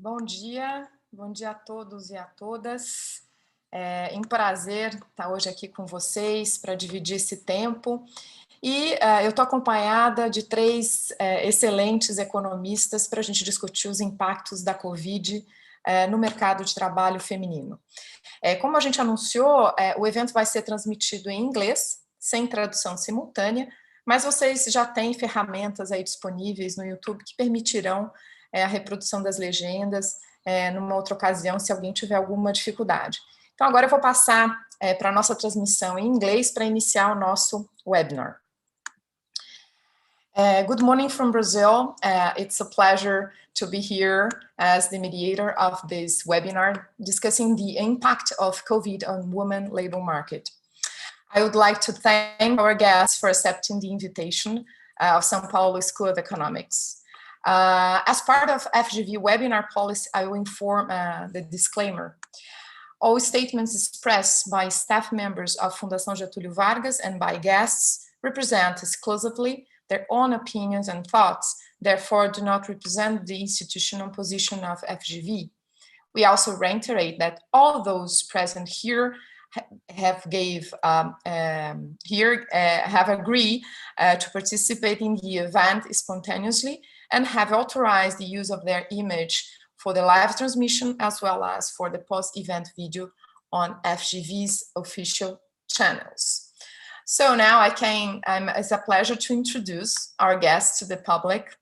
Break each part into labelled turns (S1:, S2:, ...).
S1: Bom dia a todos e a todas. É um prazer estar hoje aqui com vocês para dividir esse tempo. E eu estou acompanhada de três excelentes economistas para a gente discutir os impactos da Covid no mercado de trabalho feminino. Como a gente anunciou, o evento vai ser transmitido em inglês, sem tradução simultânea, mas vocês já têm ferramentas aí disponíveis no YouTube que permitirão a reprodução das legendas numa outra ocasião, se alguém tiver alguma dificuldade. Então, agora eu vou passar para a nossa transmissão em inglês para iniciar o nosso webinar. Good morning from Brazil. It's a pleasure to be here as the mediator of this webinar discussing the impact of COVID on women labor market. I would like to thank our guests for accepting the invitation of São Paulo School of Economics. As part of FGV webinar policy, I will inform the disclaimer. All statements expressed by staff members of Fundação Getúlio Vargas and by guests represent exclusively their own opinions and thoughts, therefore do not represent the institutional position of FGV. We also reiterate that all those present here have agreed to participate in the event spontaneously and have authorized the use of their image for the live transmission as well as for the post-event video on FGV's official channels. So now it's a pleasure to introduce our guests to the public.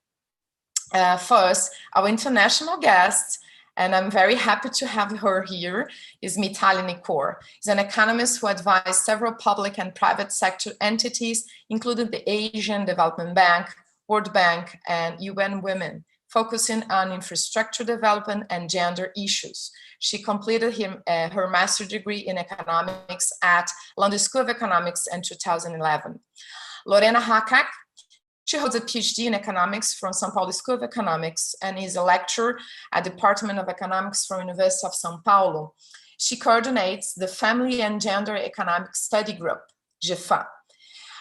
S1: First, our international guest, and I'm very happy to have her here, is Mitali Nikore. She's an economist who advised several public and private sector entities, including the Asian Development Bank, World Bank, and UN Women, focusing on infrastructure development and gender issues. She completed her master's degree in economics at London School of Economics in 2011. Lorena Hakak, she holds a PhD in economics from São Paulo School of Economics and is a lecturer at the Department of Economics from University of São Paulo. She coordinates the Family and Gender Economics Study Group, GEFA.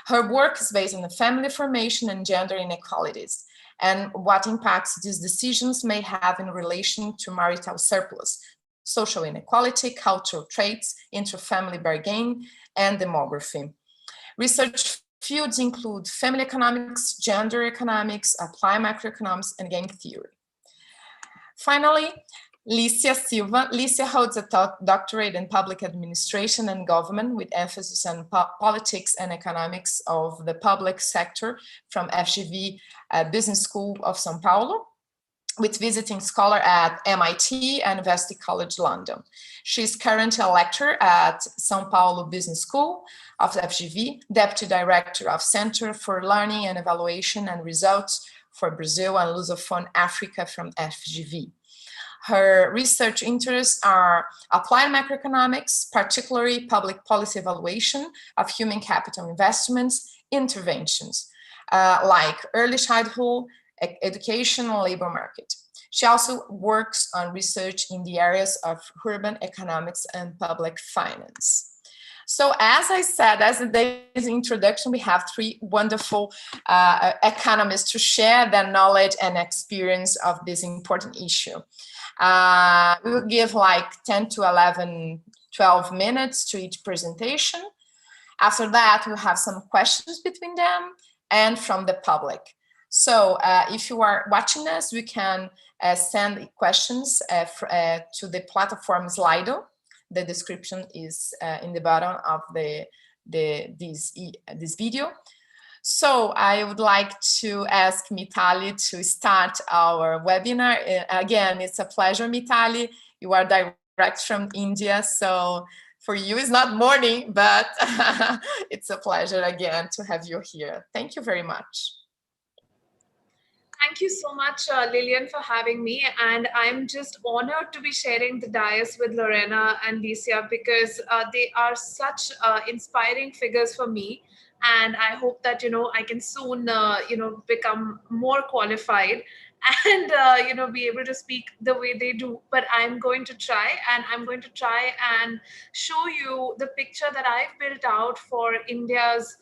S1: Her work is based on the family formation and gender inequalities and what impacts these decisions may have in relation to marital surplus, social inequality, cultural traits, intra-family bargaining, and demography. Research fields include family economics, gender economics, applied macroeconomics, and game theory. Finally, Lycia Silva. Lycia holds a doctorate in public administration and government with emphasis on politics and economics of the public sector from FGV Business School of São Paulo, with visiting scholar at MIT and University College London. She's currently a lecturer at São Paulo Business School of FGV, Deputy Director of Center for Learning and Evaluation and Results for Brazil and Lusophone Africa from FGV. Her research interests are applied macroeconomics, particularly public policy evaluation of human capital investments, interventions like early childhood, education, and labor market. She also works on research in the areas of urban economics and public finance. So as I said, as today's introduction, we have three wonderful economists to share their knowledge and experience of this important issue. We will give like 10 to 12 minutes to each presentation. After that, we'll have some questions between them and from the public. So if you are watching us, we can send questions to the platform Slido. The description is in the bottom of this video. So I would like to ask Mitali to start our webinar. Again, it's a pleasure, Mitali. You are direct from India, so for you it's not morning, but it's a pleasure again to have you here. Thank you very much.
S2: Thank you so much, Lillian, for having me. And I'm just honored to be sharing the dais with Lorena and Lycia because they are such inspiring figures for me. And I hope that, I can soon, become more qualified and, be able to speak the way they do. But I'm going to try, and I'm going to try and show you the picture that I've built out for India's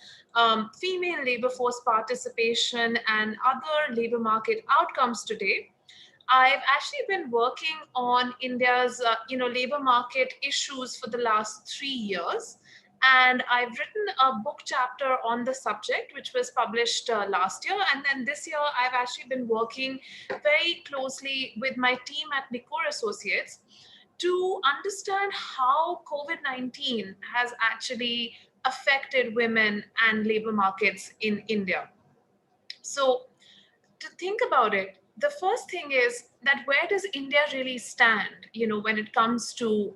S2: female labor force participation and other labor market outcomes today. I've actually been working on India's, labor market issues for the last 3 years. And I've written a book chapter on the subject, which was published last year. And then this year, I've actually been working very closely with my team at Nikore Associates to understand how COVID-19 has actually affected women and labor markets in India. So, to think about it, the first thing is that where does India really stand, when it comes to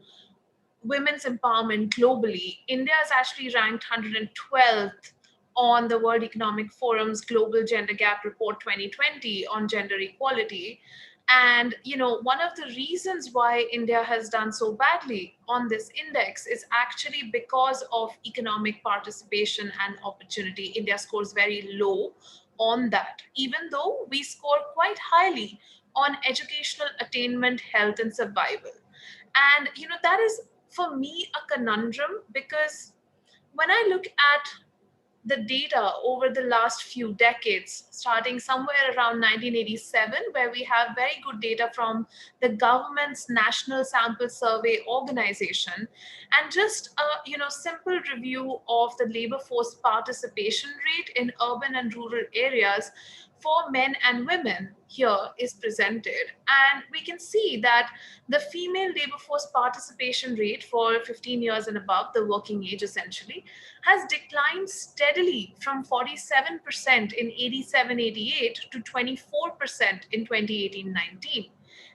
S2: women's empowerment globally? India is actually ranked 112th on the World Economic Forum's Global Gender Gap Report 2020 on gender equality. And one of the reasons why India has done so badly on this index is actually because of economic participation and opportunity. India scores very low on that, even though we score quite highly on educational attainment, health, and survival. And that is for me a conundrum, because when I look at the data over the last few decades, starting somewhere around 1987, where we have very good data from the government's National Sample Survey Organization, and just a simple review of the labor force participation rate in urban and rural areas for men and women here is presented. And we can see that the female labor force participation rate for 15 years and above, the working age essentially, has declined steadily from 47% in 87-88 to 24% in 2018-19.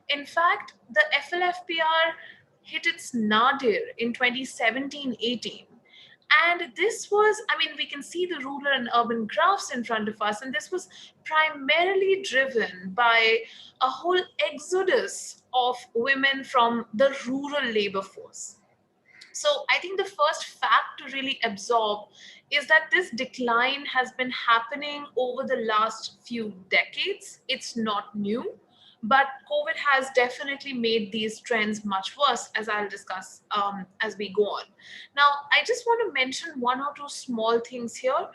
S2: In fact, the FLFPR hit its nadir in 2017-18. And this was, we can see the rural and urban graphs in front of us, and this was primarily driven by a whole exodus of women from the rural labor force. So I think the first fact to really absorb is that this decline has been happening over the last few decades. It's not new, but COVID has definitely made these trends much worse, as I'll discuss as we go on. Now, I just want to mention one or two small things here.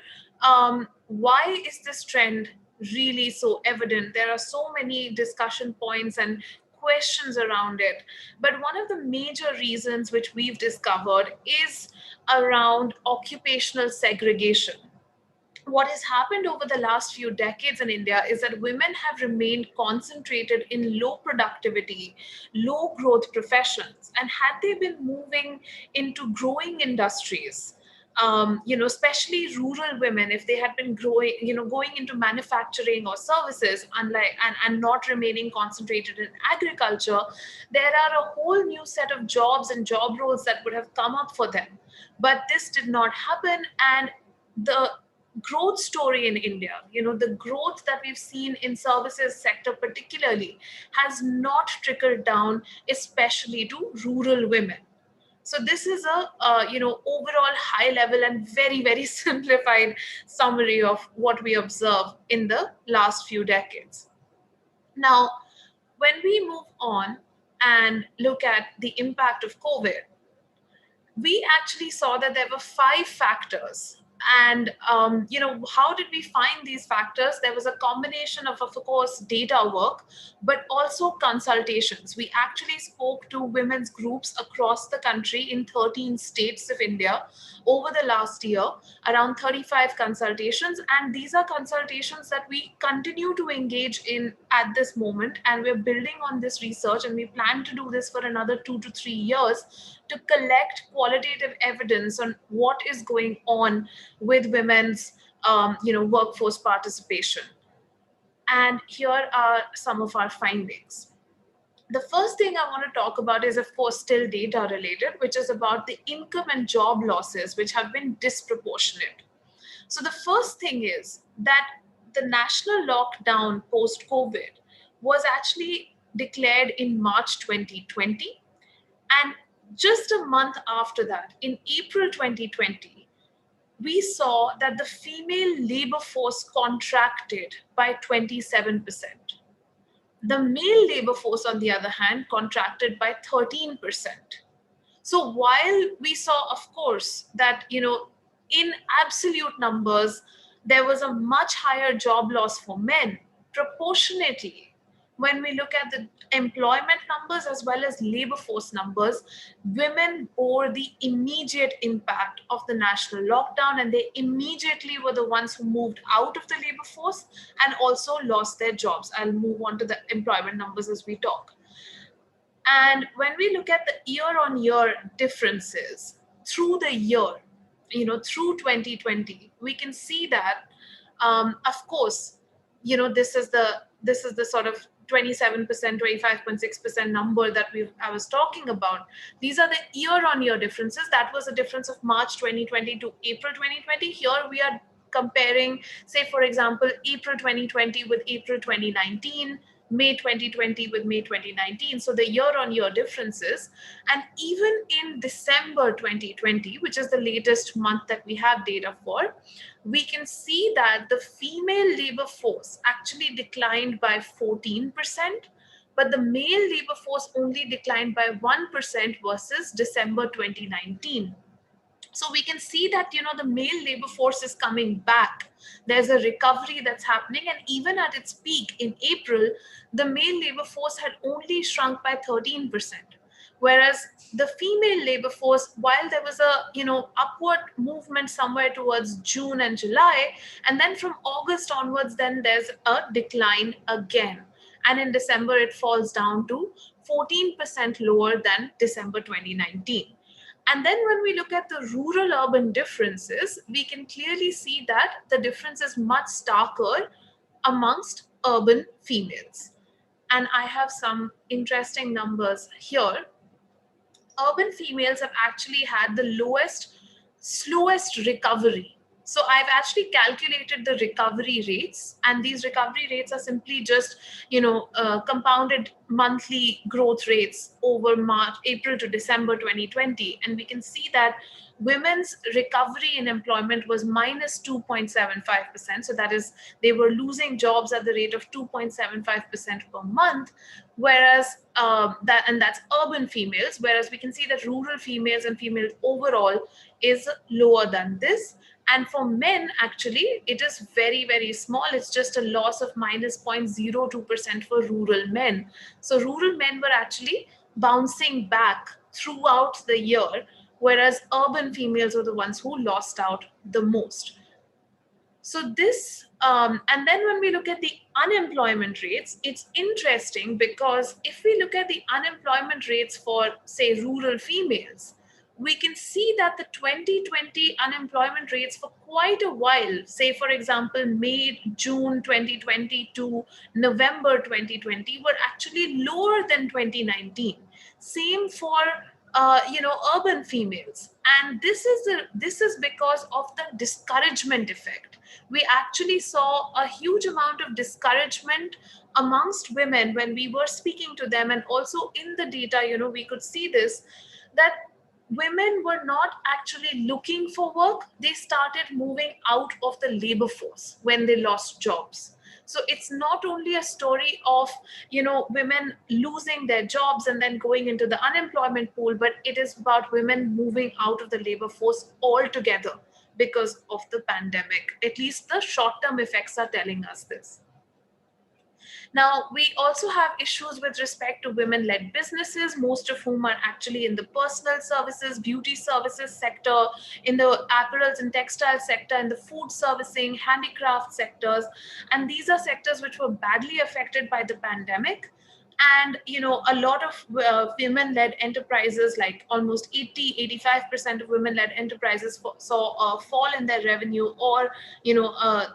S2: Why is this trend really so evident? There are so many discussion points and questions around it. But one of the major reasons which we've discovered is around occupational segregation. What has happened over the last few decades in India is that women have remained concentrated in low productivity, low growth professions. And had they been moving into growing industries, especially rural women, if they had been growing, going into manufacturing or services, and not remaining concentrated in agriculture, there are a whole new set of jobs and job roles that would have come up for them. But this did not happen, and the growth story in India, the growth that we've seen in services sector particularly, has not trickled down, especially to rural women. So this is overall high level and very, very simplified summary of what we observe in the last few decades. Now, when we move on and look at the impact of COVID, we actually saw that there were 5 factors. And how did we find these factors? There was a combination of course, data work, but also consultations. We actually spoke to women's groups across the country in 13 states of India over the last year, around 35 consultations. And these are consultations that we continue to engage in at this moment. And we're building on this research, and we plan to do this for another 2 to 3 years to collect qualitative evidence on what is going on with women's workforce participation. And here are some of our findings. The first thing I want to talk about is, of course, still data related, which is about the income and job losses, which have been disproportionate. So the first thing is that the national lockdown post-COVID was actually declared in March 2020. And just a month after that, in April 2020, we saw that the female labor force contracted by 27%. The male labor force, on the other hand, contracted by 13%. So while we saw, of course, that, in absolute numbers, there was a much higher job loss for men, proportionately, when we look at the employment numbers as well as labor force numbers, women bore the immediate impact of the national lockdown, and they immediately were the ones who moved out of the labor force and also lost their jobs. I'll move on to the employment numbers as we talk. And when we look at the year-on-year differences through the year, through 2020, we can see that, of course, this is the sort of 27%, 25.6% number that I was talking about. These are the year-on-year differences. That was a difference of March 2020 to April 2020. Here we are comparing, say, for example, April 2020 with April 2019, May 2020 with May 2019. So the year-on-year differences. And even in December 2020, which is the latest month that we have data for, we can see that the female labor force actually declined by 14%, but the male labor force only declined by 1% versus December 2019. So we can see that, the male labor force is coming back. There's a recovery that's happening. And even at its peak in April, the male labor force had only shrunk by 13%. Whereas the female labor force, while there was a, upward movement somewhere towards June and July, and then from August onwards, then there's a decline again. And in December, it falls down to 14% lower than December 2019. And then when we look at the rural-urban differences, we can clearly see that the difference is much starker amongst urban females. And I have some interesting numbers here. Urban females have actually had the slowest recovery. So I've actually calculated the recovery rates, and these recovery rates are simply just, compounded monthly growth rates over April to December 2020. And we can see that women's recovery in employment was minus 2.75%. So that is, they were losing jobs at the rate of 2.75% per month, whereas that's urban females, whereas we can see that rural females and females overall is lower than this. And for men, actually, it is very, very small. It's just a loss of minus 0.02% for rural men. So rural men were actually bouncing back throughout the year, whereas urban females were the ones who lost out the most. So this, and then when we look at the unemployment rates, it's interesting because if we look at the unemployment rates for, say, rural females, we can see that the 2020 unemployment rates for quite a while, say, for example, May, June 2020 to November 2020, were actually lower than 2019. Same for urban females. And this is because of the discouragement effect. We actually saw a huge amount of discouragement amongst women when we were speaking to them. And also in the data, we could see this, that women were not actually looking for work. They started moving out of the labor force when they lost jobs. So it's not only a story of, women losing their jobs and then going into the unemployment pool, but it is about women moving out of the labor force altogether because of the pandemic. At least the short-term effects are telling us this. Now, we also have issues with respect to women-led businesses, most of whom are actually in the personal services, beauty services sector, in the apparels and textile sector, in the food servicing, handicraft sectors. And these are sectors which were badly affected by the pandemic. And, a lot of women-led enterprises, like almost 85% of women-led enterprises saw a fall in their revenue, or,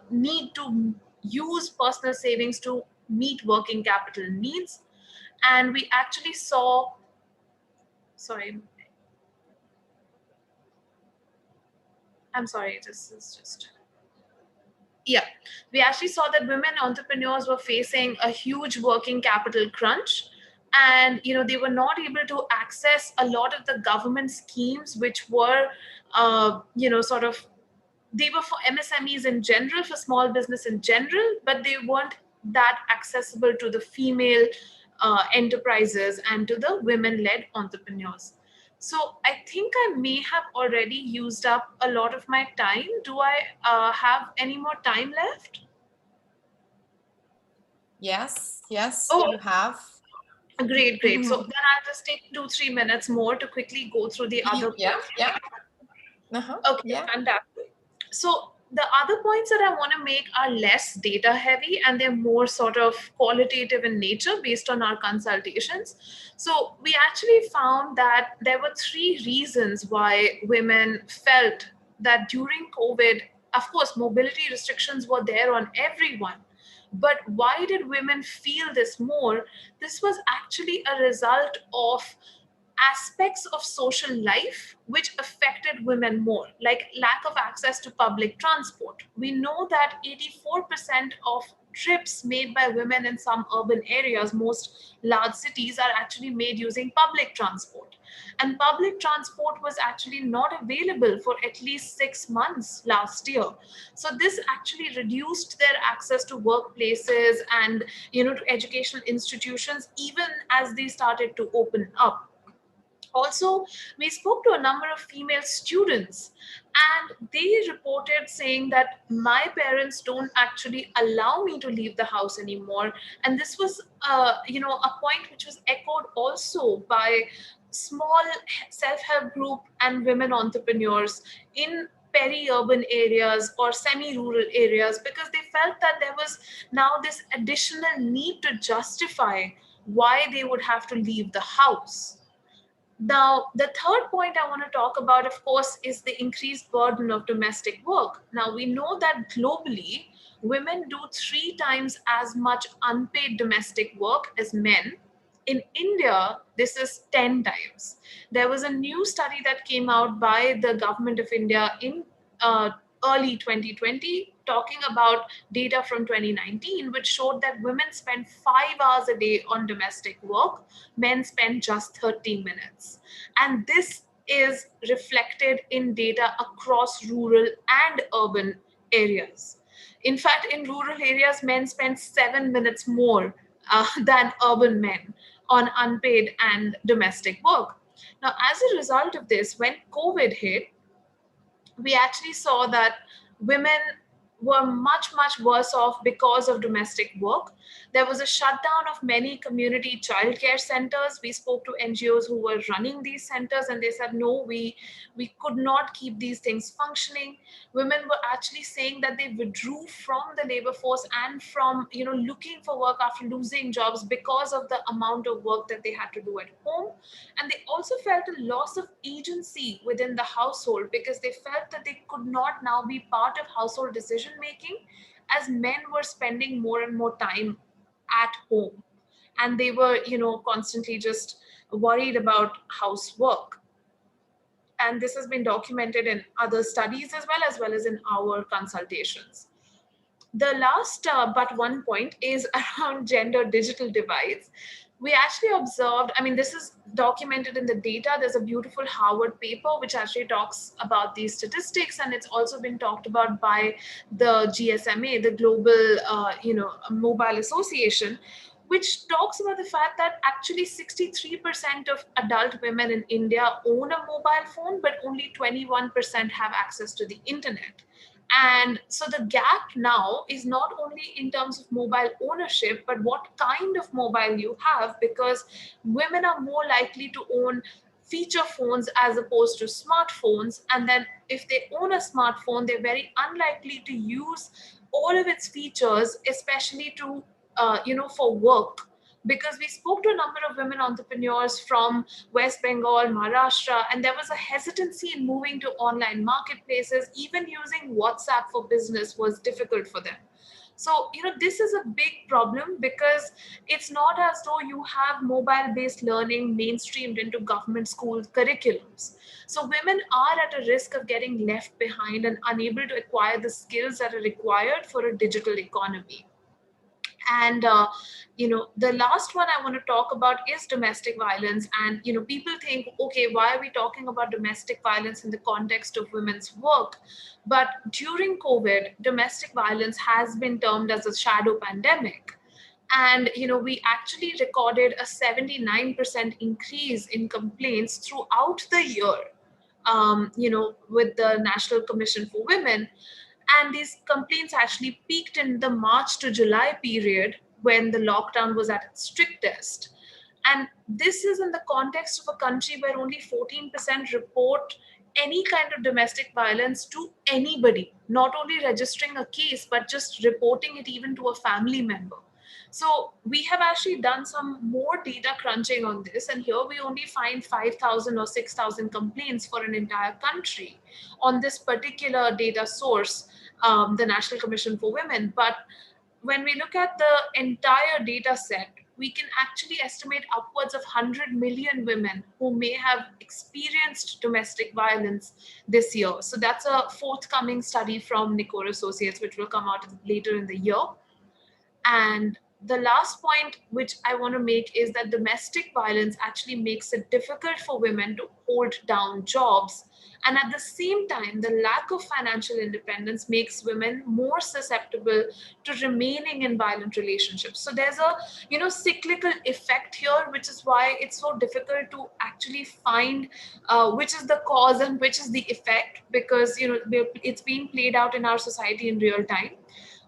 S2: need to use personal savings to meet working capital needs. And we actually saw, this is just, we actually saw that women entrepreneurs were facing a huge working capital crunch. And, they were not able to access a lot of the government schemes, which were, they were for MSMEs in general, for small business in general, but they weren't that accessible to the female enterprises and to the women-led entrepreneurs. So I think I may have already used up a lot of my time. Do I have any more time left?
S1: Yes, yes,
S2: Oh,
S1: you have.
S2: great, great. So then I'll just take 2-3 minutes more to quickly go through the other
S1: Yeah,
S2: points.
S1: yeah. Uh-huh.
S2: Okay,
S1: Yeah.
S2: fantastic. So the other points that I want to make are less data heavy and they're more sort of qualitative in nature based on our consultations. So we actually found that there were three reasons why women felt that during COVID, of course, mobility restrictions were there on everyone. But why did women feel this more? This was actually a result of aspects of social life which affected women more, like lack of access to public transport. We know that 84% of trips made by women in some urban areas, most large cities, are actually made using public transport. And public transport was actually not available for at least 6 months last year. So this actually reduced their access to workplaces and to educational institutions even as they started to open up. Also, we spoke to a number of female students, and they reported saying that my parents don't actually allow me to leave the house anymore. And this was, a point which was echoed also by small self-help group and women entrepreneurs in peri-urban areas or semi-rural areas, because they felt that there was now this additional need to justify why they would have to leave the house. Now, the third point I want to talk about, of course, is the increased burden of domestic work. Now, we know that globally, women do 3 times as much unpaid domestic work as men. In India, this is 10 times. There was a new study that came out by the government of India in uh, early 2020 talking about data from 2019, which showed that women spend 5 hours a day on domestic work, men spend just 30 minutes. And this is reflected in data across rural and urban areas. In fact, in rural areas, men spend 7 minutes more than urban men on unpaid and domestic work. Now, as a result of this, when COVID hit, we actually saw that women were much, much worse off because of domestic work. There was a shutdown of many community childcare centers. We spoke to NGOs who were running these centers, and they said, no, we could not keep these things functioning. Women were actually saying that they withdrew from the labor force and from looking for work after losing jobs because of the amount of work that they had to do at home. And they also felt a loss of agency within the household because they felt that they could not now be part of household decision making, as men were spending more and more time at home, and they were constantly just worried about housework. And this has been documented in other studies as well as in our consultations. The last but one point is around gender digital divides. We actually observed, I mean, this is documented in the data. There's a beautiful Harvard paper which actually talks about these statistics, and it's also been talked about by the GSMA, the Global Mobile Association, which talks about the fact that actually 63% of adult women in India own a mobile phone, but only 21% have access to the internet. And so the gap now is not only in terms of mobile ownership, but what kind of mobile you have, because women are more likely to own feature phones as opposed to smartphones. And then if they own a smartphone, they're very unlikely to use all of its features, especially to, for work. Because we spoke to a number of women entrepreneurs from West Bengal, Maharashtra, and there was a hesitancy in moving to online marketplaces. Even using WhatsApp for business was difficult for them. So, this is a big problem because it's not as though you have mobile based learning mainstreamed into government school curriculums. So, women are at a risk of getting left behind and unable to acquire the skills that are required for a digital economy. And the last one I want to talk about is domestic violence. And people think, okay, why are we talking about domestic violence in the context of women's work? But during COVID, domestic violence has been termed as a shadow pandemic. And we actually recorded a 79% increase in complaints throughout the year, with the National Commission for Women. And these complaints actually peaked in the March to July period, when the lockdown was at its strictest. And this is in the context of a country where only 14% report any kind of domestic violence to anybody, not only registering a case, but just reporting it even to a family member. So we have actually done some more data crunching on this, and here we only find 5,000 or 6,000 complaints for an entire country on this particular data source, the National Commission for Women. But when we look at the entire data set, we can actually estimate upwards of 100 million women who may have experienced domestic violence this year. So that's a forthcoming study from Nikore Associates, which will come out later in the year. And the last point which I want to make is that domestic violence actually makes it difficult for women to hold down jobs. And at the same time, the lack of financial independence makes women more susceptible to remaining in violent relationships. So there's a cyclical effect here, which is why it's so difficult to actually find which is the cause and which is the effect, because it's being played out in our society in real time.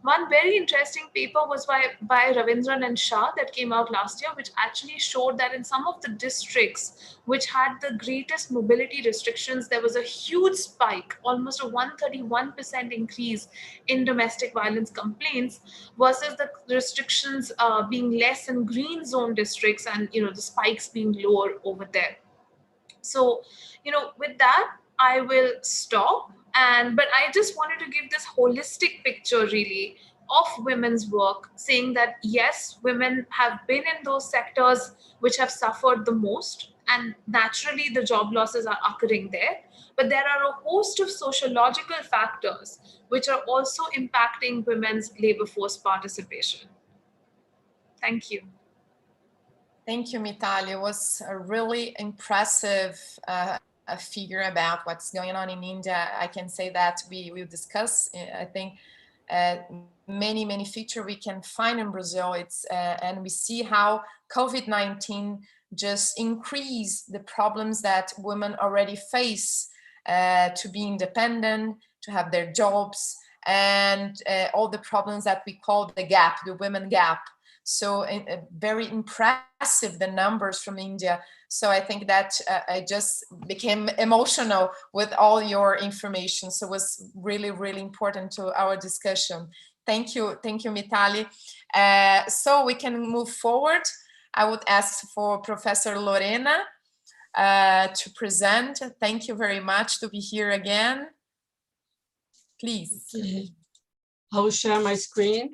S2: One very interesting paper was by Ravindran and Shah that came out last year, which actually showed that in some of the districts which had the greatest mobility restrictions, there was a huge spike, almost a 131% increase in domestic violence complaints, versus the restrictions being less in green zone districts, and the spikes being lower over there. So, with that, I will stop. But I just wanted to give this holistic picture, really, of women's work, saying that yes, women have been in those sectors which have suffered the most, and naturally the job losses are occurring there. But there are a host of sociological factors which are also impacting women's labor force participation. Thank you.
S1: Thank you, Mitali. It was a really impressive figure about what's going on in India. I can say that we will discuss, I think, many features we can find in Brazil. And we see how COVID-19 just increased the problems that women already face to be independent, to have their jobs, and all the problems that we call the gap, the women gap. So very impressive, the numbers from India. So I think that I just became emotional with all your information. So it was really important to our discussion. Thank you, Mitali. So we can move forward. I would ask for Professor Lorena to present. Thank you very much to be here again. Please.
S3: Okay. I will share my screen.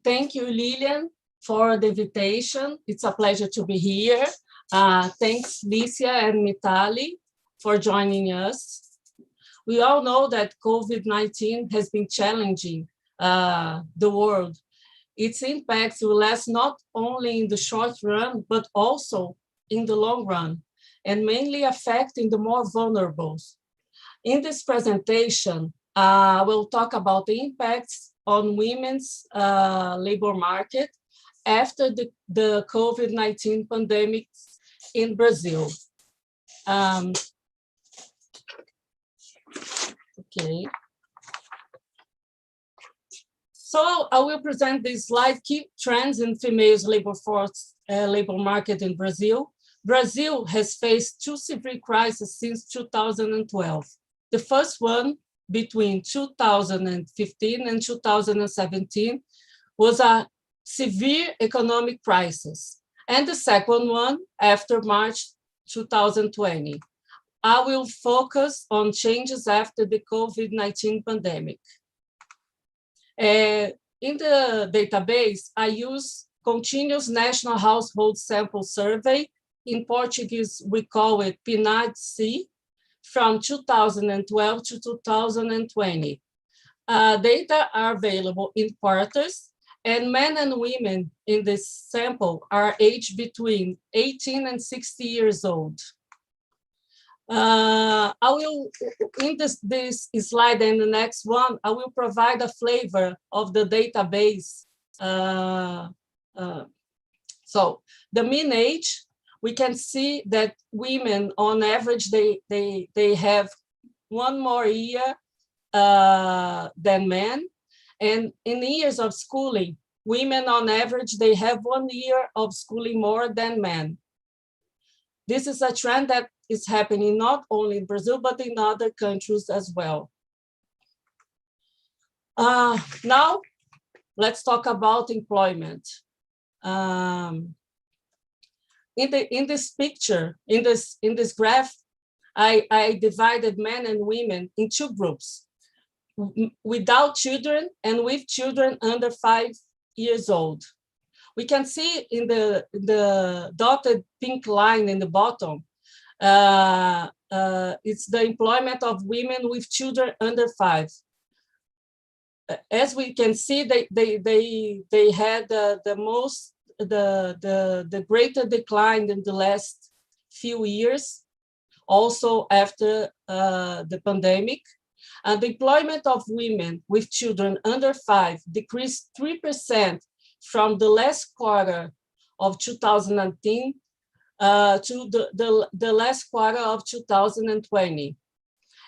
S3: Thank you, Lilian, for the invitation. It's a pleasure to be here. Thanks, Lycia and Mitali, for joining us. We all know that COVID-19 has been challenging the world. Its impacts will last not only in the short run, but also in the long run, and mainly affecting the more vulnerable. In this presentation, we'll talk about the impacts on women's labor market after the COVID-19 pandemic in Brazil. Okay. So I will present this slide, key trends in females labor force, labor market in Brazil. Brazil has faced two severe crises since 2012. The first one between 2015 and 2017 was a severe economic crisis. And the second one after March 2020. I will focus on changes after the COVID-19 pandemic. In the database, I use Continuous National Household Sample Survey. In Portuguese, we call it PNAD-C, from 2012 to 2020. Data are available in quarters, and men and women in this sample are aged between 18 and 60 years old. I will, in this slide and the next one, I will provide a flavor of the database. So the mean age we can see that women, on average, they have 1 more year than men. And in years of schooling, women on average, they have 1 year of schooling more than men. This is a trend that is happening not only in Brazil, but in other countries as well. Now, let's talk about employment. In this picture, in this graph, I divided men and women in 2 groups, without children and with children under 5 years old. We can see in the dotted pink line in the bottom, it's the employment of women with children under 5. As we can see, they had the greater decline in the last few years, also after the pandemic. And the employment of women with children under 5 decreased 3% from the last quarter of 2019 to the last quarter of 2020.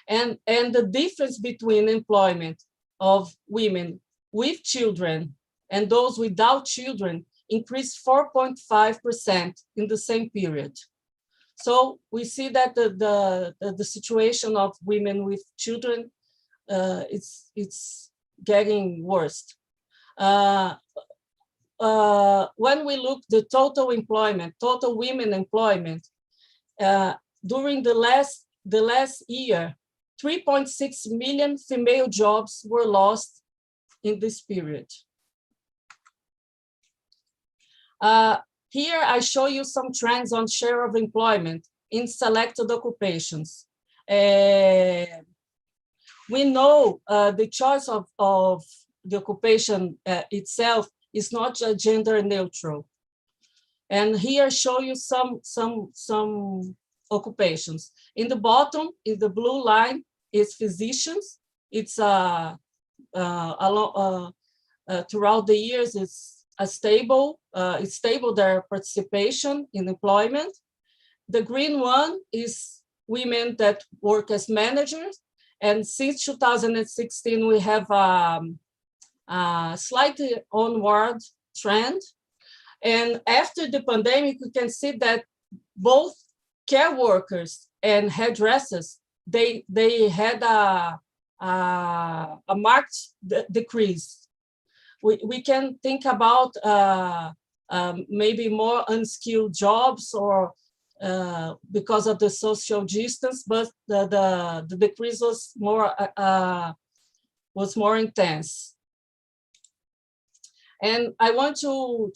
S3: And the difference between employment of women with children and those without children increased 4.5% in the same period. So we see that the situation of women with children, it's getting worse. When we look the total employment, total women employment, during the last year, 3.6 million female jobs were lost in this period. Here I show you some trends on share of employment in selected occupations. We know the choice of the occupation itself is not gender neutral. And here I show you some occupations. In the bottom, in the blue line, is physicians. It's throughout the years, it's stable their participation in employment. The green one is women that work as managers. And since 2016, we have a slightly onward trend. And after the pandemic, we can see that both care workers and hairdressers, they had a marked decrease. We can think about maybe more unskilled jobs or because of the social distance, but the decrease was more intense. And I want to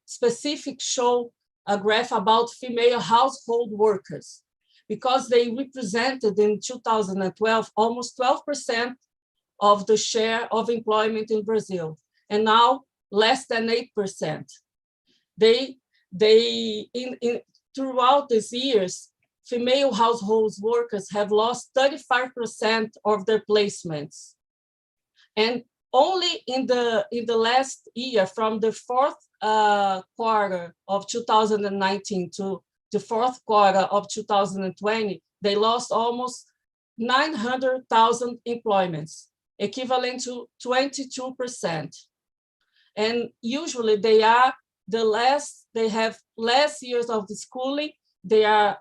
S3: specific show a graph about female household workers, because they represented in 2012 almost 12% of the share of employment in Brazil, and now less than 8%. Throughout these years, female household workers have lost 35% of their placements, and only in the last year, from the fourth quarter of 2019 to the fourth quarter of 2020, they lost almost 900,000 employments, equivalent to 22%. And usually they have less years of the schooling. They are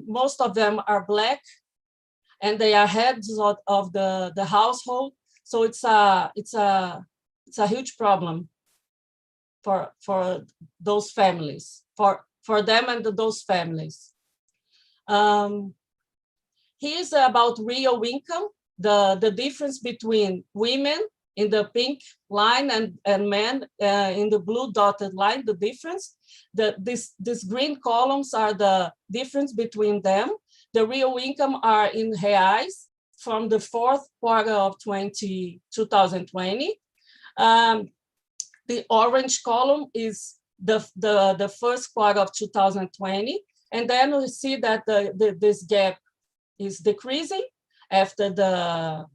S3: most of them are Black, and they are heads of the household. So it's a huge problem for those families, for them and those families. Here's about real income, the difference between women in the pink line and men in the blue dotted line, the difference. These green columns are the difference between them. The real income are in reais from the fourth quarter of 2020. The orange column is the first quarter of 2020. And then we see that this gap is decreasing after the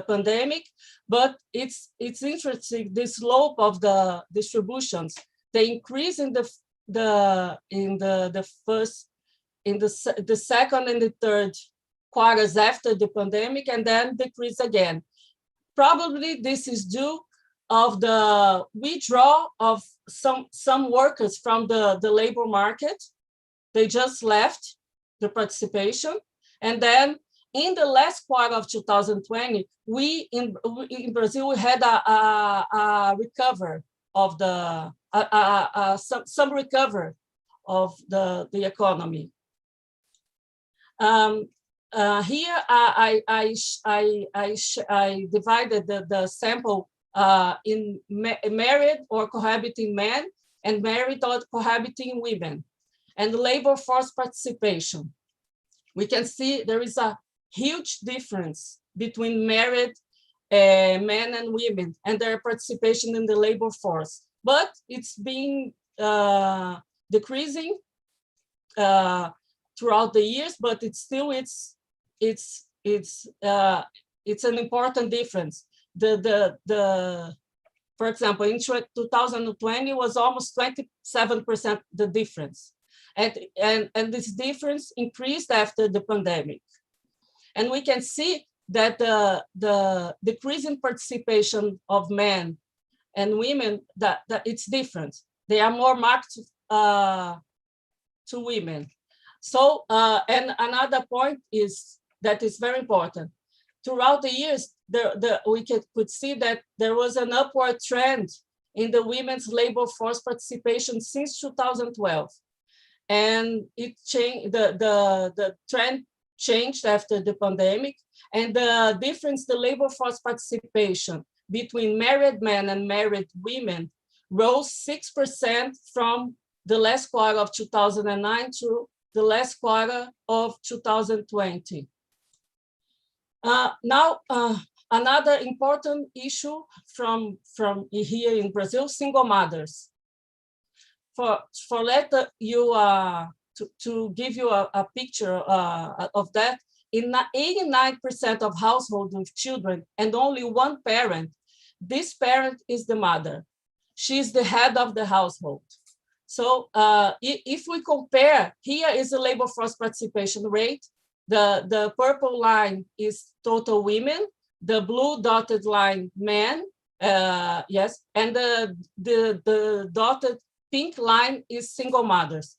S3: pandemic, but it's interesting, the slope of the distributions. The increase in the second and the third quarters after the pandemic, and then decrease again. Probably this is due of the withdrawal of some workers from the labor market. They just left the participation. And then in the last quarter of 2020, we in Brazil, we had a recovery of some recovery of the economy. Here I divided the sample in married or cohabiting men and married or cohabiting women, and labor force participation. We can see there is a huge difference between married men and women and their participation in the labor force, but it's been decreasing throughout the years, but it's still it's an important difference. For example, in 2020 was almost 27% the difference, and this difference increased after the pandemic. And we can see that the decrease in participation of men and women, that it's different. They are more marked to women. So, and another point is that is very important. Throughout the years, we could see that there was an upward trend in the women's labor force participation since 2012. And it changed, the trend changed after the pandemic, and the difference, the labor force participation between married men and married women rose 6% from the last quarter of 2009 to the last quarter of 2020. Now, another important issue from here in Brazil, single mothers. For let you to give you a picture of that, in 89% of households with children and only one parent, this parent is the mother. She's the head of the household. So if we compare, here is the labor force participation rate. The purple line is total women, the blue dotted line men, yes, and the dotted pink line is single mothers.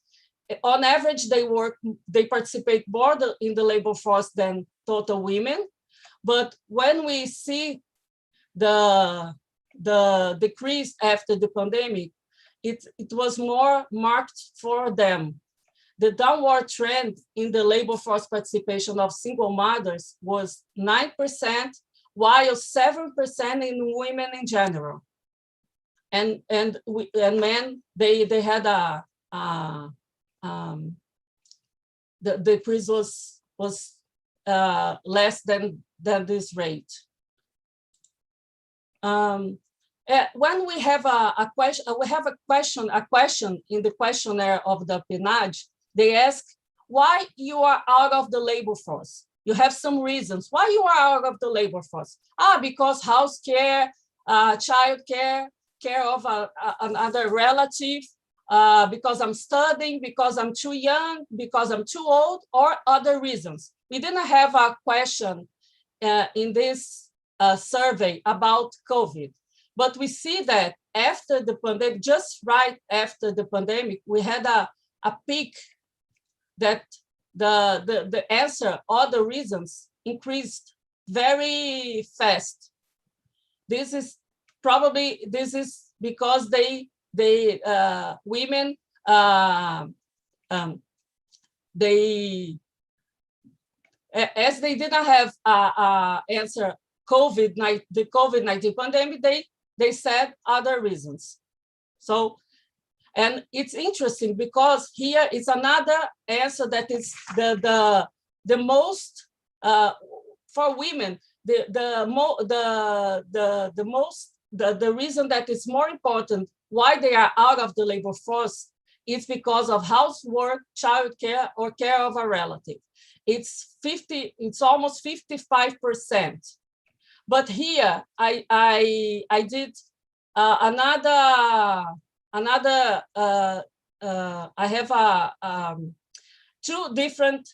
S3: On average, they participate more in the labor force than total women. But when we see the decrease after the pandemic, it was more marked for them. The downward trend in the labor force participation of single mothers was 9%, while 7% in women in general. And men, they had the decrease was less than this rate. When we have a question in the questionnaire of the PNAD, they ask why you are out of the labor force. You have some reasons why you are out of the labor force. Because house care, child care, care of another relative, because I'm studying, because I'm too young, because I'm too old, or other reasons. We didn't have a question in this survey about COVID, but we see that after the pandemic, just right after the pandemic, we had a peak that the answer, other reasons, increased very fast. This is because women as they didn't have answer the COVID-19 pandemic, they said other reasons. So, and it's interesting because here is another answer that is the most for women. The reason that is more important why they are out of the labor force is because of housework, childcare, or care of a relative. It's almost 55%. But here I did another I have two different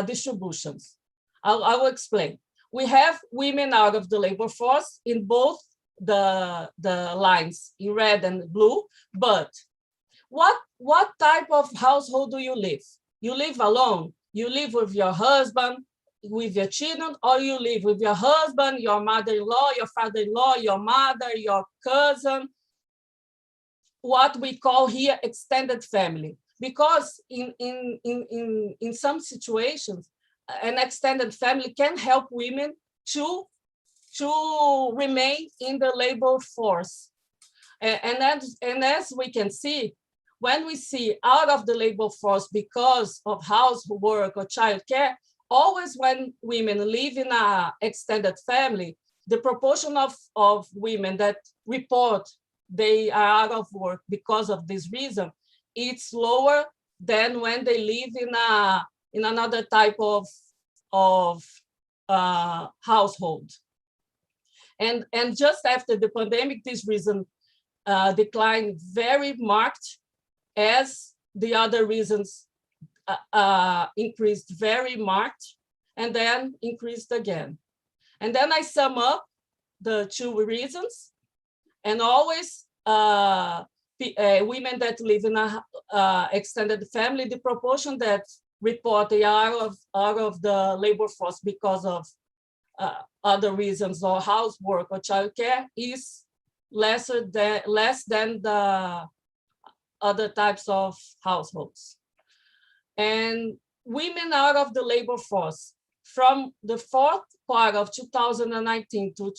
S3: distributions. I will explain. We have women out of the labor force in both the lines in red and blue, but what type of household do you live? You live alone? You live with your husband, with your children, or you live with your husband, your mother-in-law, your father-in-law, your mother, your cousin, what we call here extended family. Because in some situations, an extended family can help women to remain in the labor force. And as we can see, when we see out of the labor force because of housework or childcare, always when women live in an extended family, the proportion of women that report they are out of work because of this reason, it's lower than when they live in another type of household. And just after the pandemic, this reason declined very marked, as the other reasons increased very marked and then increased again. And then I sum up the two reasons, and always women that live in a extended family, the proportion that report they are out of the labor force because of other reasons or housework or childcare is less than the other types of households. And women out of the labor force from the fourth quarter of 2019 to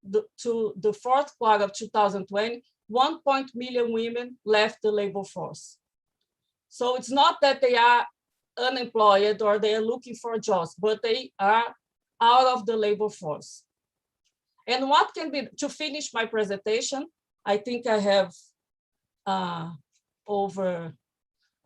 S3: the fourth quarter of 2020, 1 million women left the labor force. So it's not that they are unemployed or they are looking for jobs, but they are out of the labor force. And what can be, to finish my presentation, I think I have I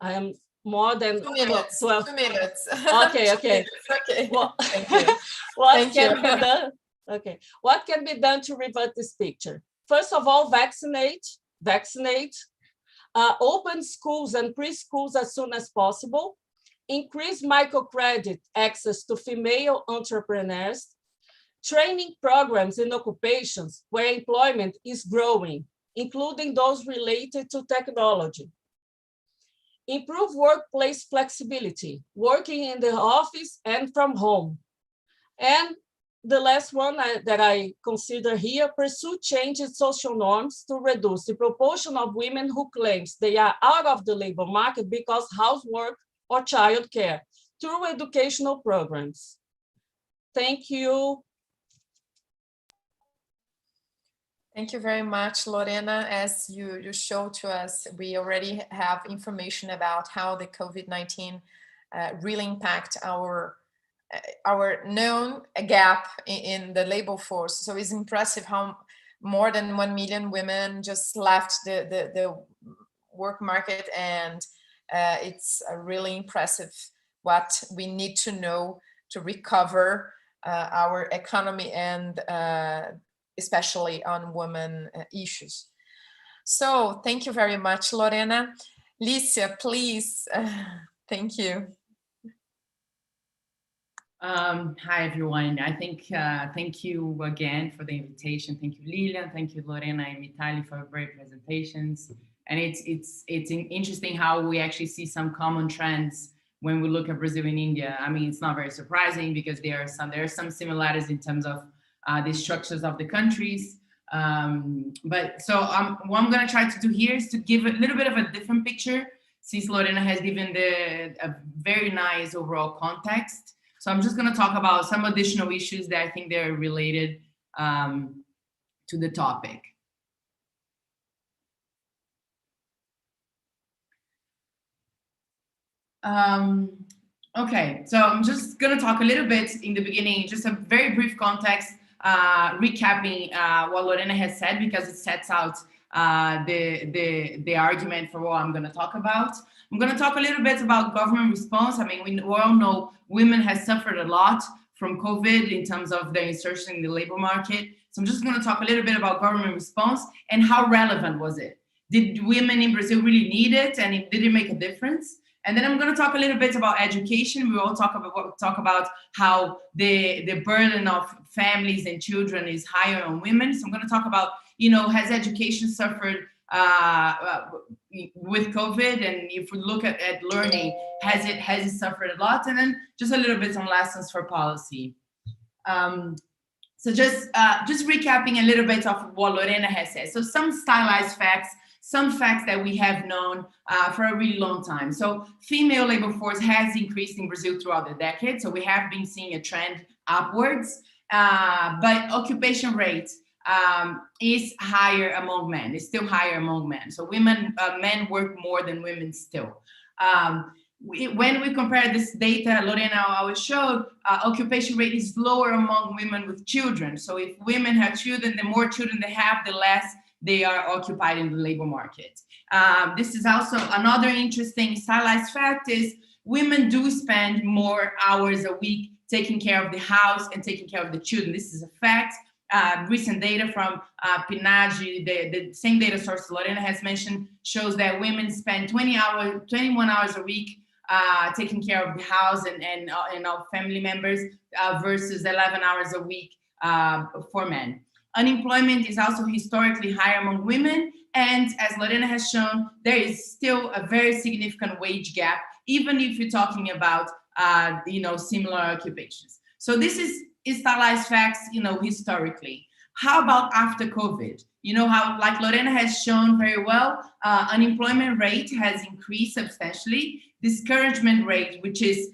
S3: am more than
S1: 2 minutes.
S3: 12.
S1: 2 minutes.
S3: Okay, okay.
S1: Okay.
S3: Well,
S1: Thank you.
S3: what can be done? Okay, what can be done to revert this picture? First of all, vaccinate, open schools and preschools as soon as possible, increase microcredit access to female entrepreneurs, training programs in occupations where employment is growing, including those related to technology. Improve workplace flexibility, working in the office and from home. And the last one that I consider here, pursue change in social norms to reduce the proportion of women who claims they are out of the labor market because housework or childcare through educational programs. Thank you.
S1: Thank you very much, Lorena. As you showed to us, we already have information about how the COVID-19 really impact our known gap in the labor force. So it's impressive how more than 1 million women just left the work market, and it's really impressive what we need to know to recover our economy and especially on women issues. So thank you very much, Lorena. Lycia, please. Thank you.
S4: Hi, everyone. I think thank you again for the invitation. Thank you, Lilian. Thank you, Lorena and Mitali, for great presentations. And it's interesting how we actually see some common trends when we look at Brazil and India. I mean, it's not very surprising because there are some similarities in terms of the structures of the countries. But so what I'm going to try to do here is to give a little bit of a different picture, since Lorena has given a very nice overall context. So I'm just going to talk about some additional issues that I think they're related to the topic. Okay, so I'm just going to talk a little bit in the beginning, just a very brief context, recapping what Lorena has said, because it sets out the argument for what I'm going to talk about. I'm going to talk a little bit about government response. I mean, we all know women have suffered a lot from COVID in terms of their insertion in the labor market. So I'm just going to talk a little bit about government response and how relevant was it. Did women in Brazil really need it, and did it make a difference? And then I'm going to talk a little bit about education. We will talk about how the burden of families and children is higher on women. So I'm going to talk about, has education suffered with COVID? And if we look at learning, has it suffered a lot? And then just a little bit on lessons for policy. So just recapping a little bit of what Lorena has said. So some stylized facts, some facts that we have known for a really long time. So female labor force has increased in Brazil throughout the decade. So we have been seeing a trend upwards, but occupation rate is higher among men. It's still higher among men. So men work more than women still. When we compare this data, Lorena always showed, occupation rate is lower among women with children. So if women have children, the more children they have, the less they are occupied in the labor market. This is also another interesting stylized fact is women do spend more hours a week taking care of the house and taking care of the children. This is a fact. Recent data from PNAD, the same data source Lorena has mentioned, shows that women spend 21 hours a week taking care of the house and our family members versus 11 hours a week for men. Unemployment is also historically higher among women. And as Lorena has shown, there is still a very significant wage gap, even if you're talking about, similar occupations. So this is stylized facts, historically. How about after COVID? How, like Lorena has shown very well, unemployment rate has increased substantially. Discouragement rate, which is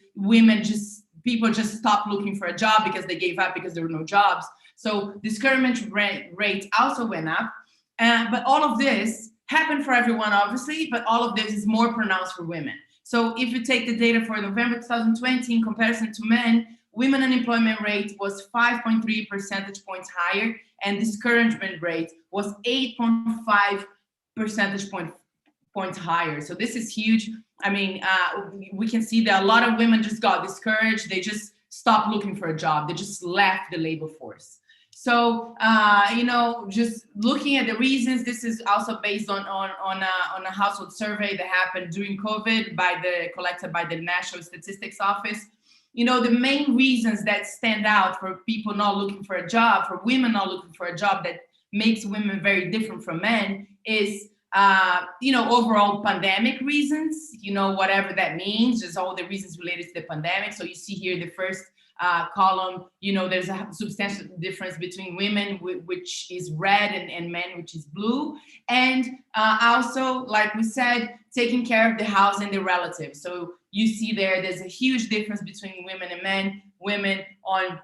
S4: people just stopped looking for a job because they gave up because there were no jobs. So discouragement rate also went up. But all of this happened for everyone, obviously, but all of this is more pronounced for women. So if you take the data for November 2020 in comparison to men, women unemployment rate was 5.3 percentage points higher, and discouragement rate was 8.5 percentage points higher. So this is huge. I mean, we can see that a lot of women just got discouraged. They just stopped looking for a job. They just left the labor force. So, just looking at the reasons, this is also based on a household survey that happened during COVID collected by the National Statistics Office. The main reasons that stand out for people not looking for a job, for women not looking for a job, that makes women very different from men is, overall pandemic reasons, whatever that means, just all the reasons related to the pandemic. So you see here the first column, there's a substantial difference between women, which is red, and men, which is blue. And also, like we said, taking care of the house and the relatives. So you see there's a huge difference between women and men. Women on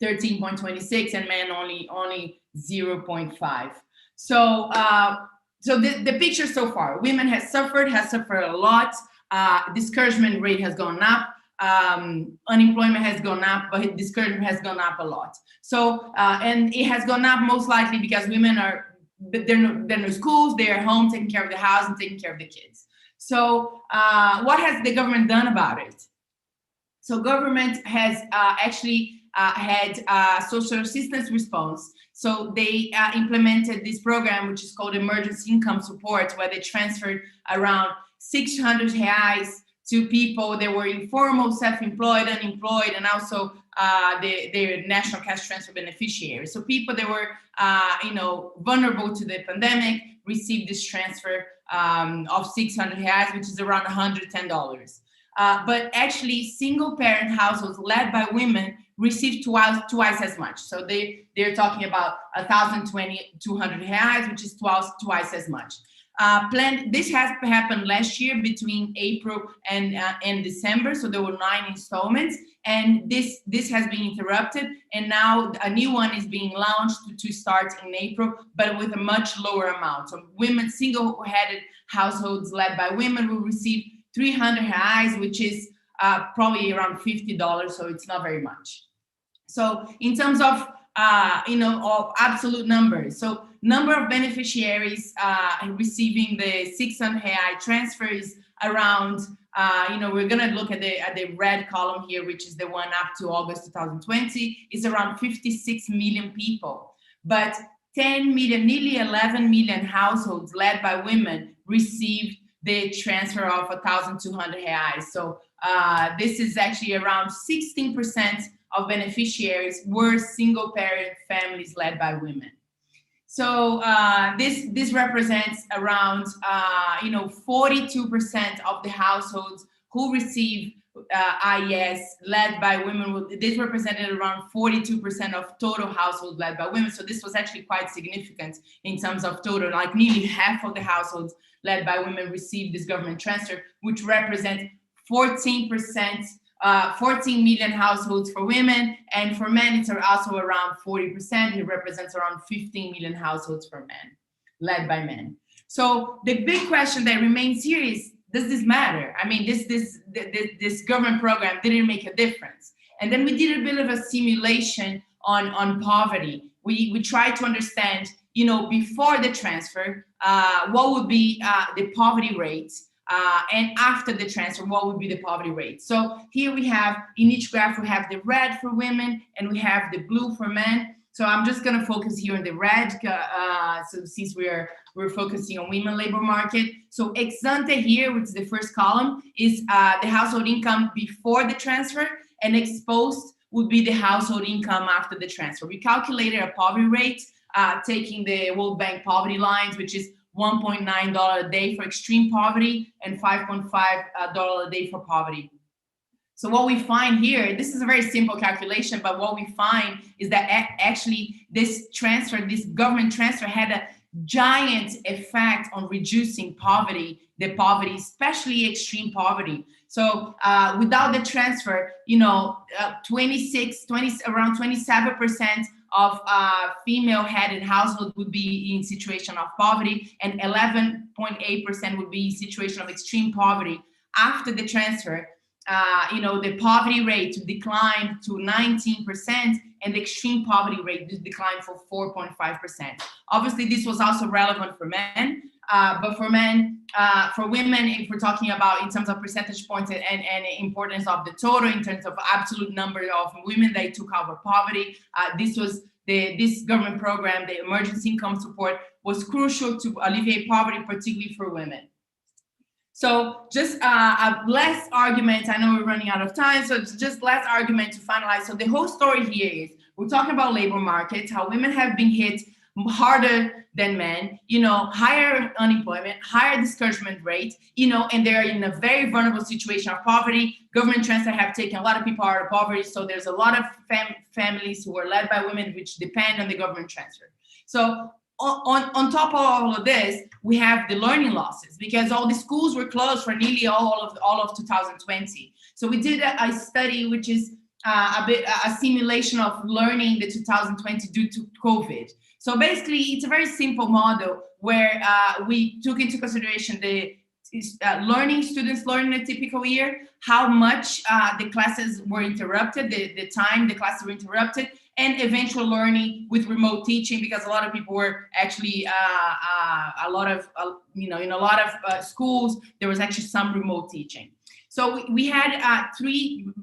S4: 13.26 and men only 0.5. So the picture so far, women has suffered a lot. Discouragement rate has gone up. Unemployment has gone up, but discouragement has gone up a lot. So, and it has gone up most likely because women they're no schools, they're home taking care of the house and taking care of the kids. So what has the government done about it? So government has actually had social assistance response. So they implemented this program, which is called emergency income support, where they transferred around 600 reais to people that were informal, self-employed, unemployed, and also their national cash transfer beneficiaries. So people that were, vulnerable to the pandemic received this transfer of 600 reais, which is around $110. But actually, single-parent households led by women received twice as much. So they're talking about 1,200 reais, which is twice as much. This has happened last year between April and December, so there were 9 installments, and this has been interrupted, and now a new one is being launched to start in April, but with a much lower amount. So women, single-headed households led by women will receive 300 reais, which is probably around $50, so it's not very much. So in terms of of absolute numbers, so number of beneficiaries receiving the 600 reais transfer is around, we're gonna look at the red column here, which is the one up to August 2020, is around 56 million people. But 10 million, nearly 11 million households led by women received the transfer of 1,200 reais. So this is actually around 16% of beneficiaries were single parent families led by women. So this represents around 42% of the households who receive IES led by women. This represented around 42% of total households led by women. So this was actually quite significant in terms of total, like nearly half of the households led by women received this government transfer, which represents 14%, 14 million households for women, and for men it's also around 40%. It represents around 15 million households for men, led by men. So the big question that remains here is, does this matter? I mean, this government program didn't make a difference. And then we did a bit of a simulation on poverty. We tried to understand, before the transfer, what would be the poverty rate, and after the transfer, what would be the poverty rate? So here we have, in each graph, we have the red for women and we have the blue for men. So I'm just gonna focus here on the red, so since we're focusing on women labor market. So ex ante here, which is the first column, is the household income before the transfer, and ex post would be the household income after the transfer. We calculated a poverty rate, taking the World Bank poverty lines, which is $1.9 a day for extreme poverty and $5.5 a day for poverty. So what we find here, this is a very simple calculation, but what we find is that actually this transfer, this government transfer, had a giant effect on reducing poverty, especially extreme poverty. So without the transfer, around 27% of female-headed households would be in situation of poverty, and 11.8% would be in situation of extreme poverty. After the transfer, the poverty rate declined to 19%, and the extreme poverty rate declined for 4.5%. Obviously, this was also relevant for men, but for men, for women, if we're talking about in terms of percentage points and importance of the total, in terms of absolute number of women that took out of poverty, this government program, the emergency income support, was crucial to alleviate poverty, particularly for women. So just a last argument, I know we're running out of time, so it's just last argument to finalize. So the whole story here is, we're talking about labor markets, how women have been hit harder than men, higher unemployment, higher discouragement rate, and they're in a very vulnerable situation of poverty. Government transfer have taken a lot of people out of poverty, so there's a lot of families who are led by women which depend on the government transfer. So on top of all of this, we have the learning losses, because all the schools were closed for nearly all of 2020. So we did a study which is a simulation of learning the 2020 due to COVID. So basically, it's a very simple model where we took into consideration the students learn in a typical year, how much the classes were interrupted, the time the classes were interrupted, and eventual learning with remote teaching, because a lot of people were actually, in a lot of schools, there was actually some remote teaching. So we had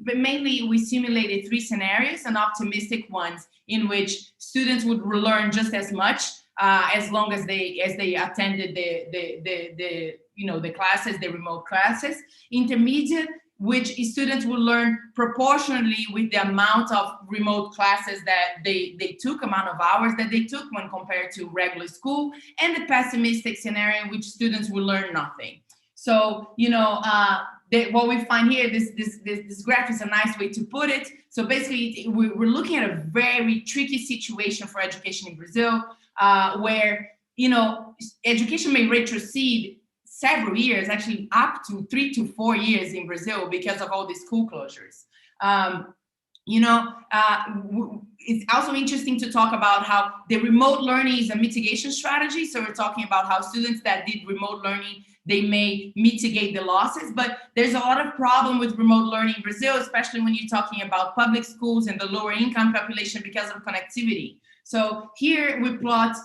S4: mainly we simulated 3 scenarios, and optimistic ones in which students would learn just as much as long as they attended the classes, the remote classes. Intermediate, which students will learn proportionally with the amount of remote classes that they took, amount of hours that they took when compared to regular school. And the pessimistic scenario, in which students will learn nothing. So, what we find here, this graph is a nice way to put it. So basically, we're looking at a very tricky situation for education in Brazil, where, education may retrocede several years, actually up to 3 to 4 years in Brazil, because of all these school closures. It's also interesting to talk about how the remote learning is a mitigation strategy. So we're talking about how students that did remote learning, they may mitigate the losses, but there's a lot of problem with remote learning in Brazil, especially when you're talking about public schools and the lower income population because of connectivity. So here we plot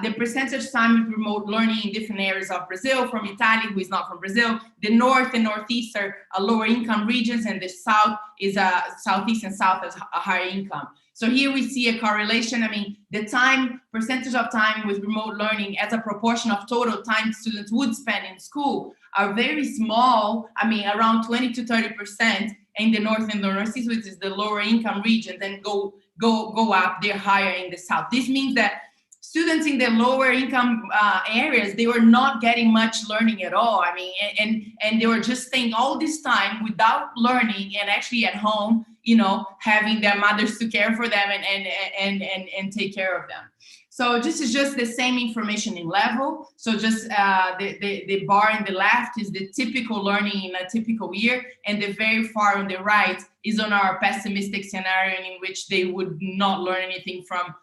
S4: the percentage time with remote learning in different areas of Brazil. From Mitali, who is not from Brazil, the north and northeast are lower income regions, and the south is southeast and south is a higher income. So here we see a correlation. I mean, the percentage of time with remote learning as a proportion of total time students would spend in school are very small. I mean, around 20 to 30% in the north and the northeast, which is the lower income regions, and go up, they're higher in the south. This means that students in the lower income areas, they were not getting much learning at all. I mean, and they were just staying all this time without learning, and actually at home, you know, having their mothers to care for them and take care of them. So this is just the same information in level. So just the bar in the left is the typical learning in a typical year, and the very far on the right is on our pessimistic scenario in which they would not learn anything from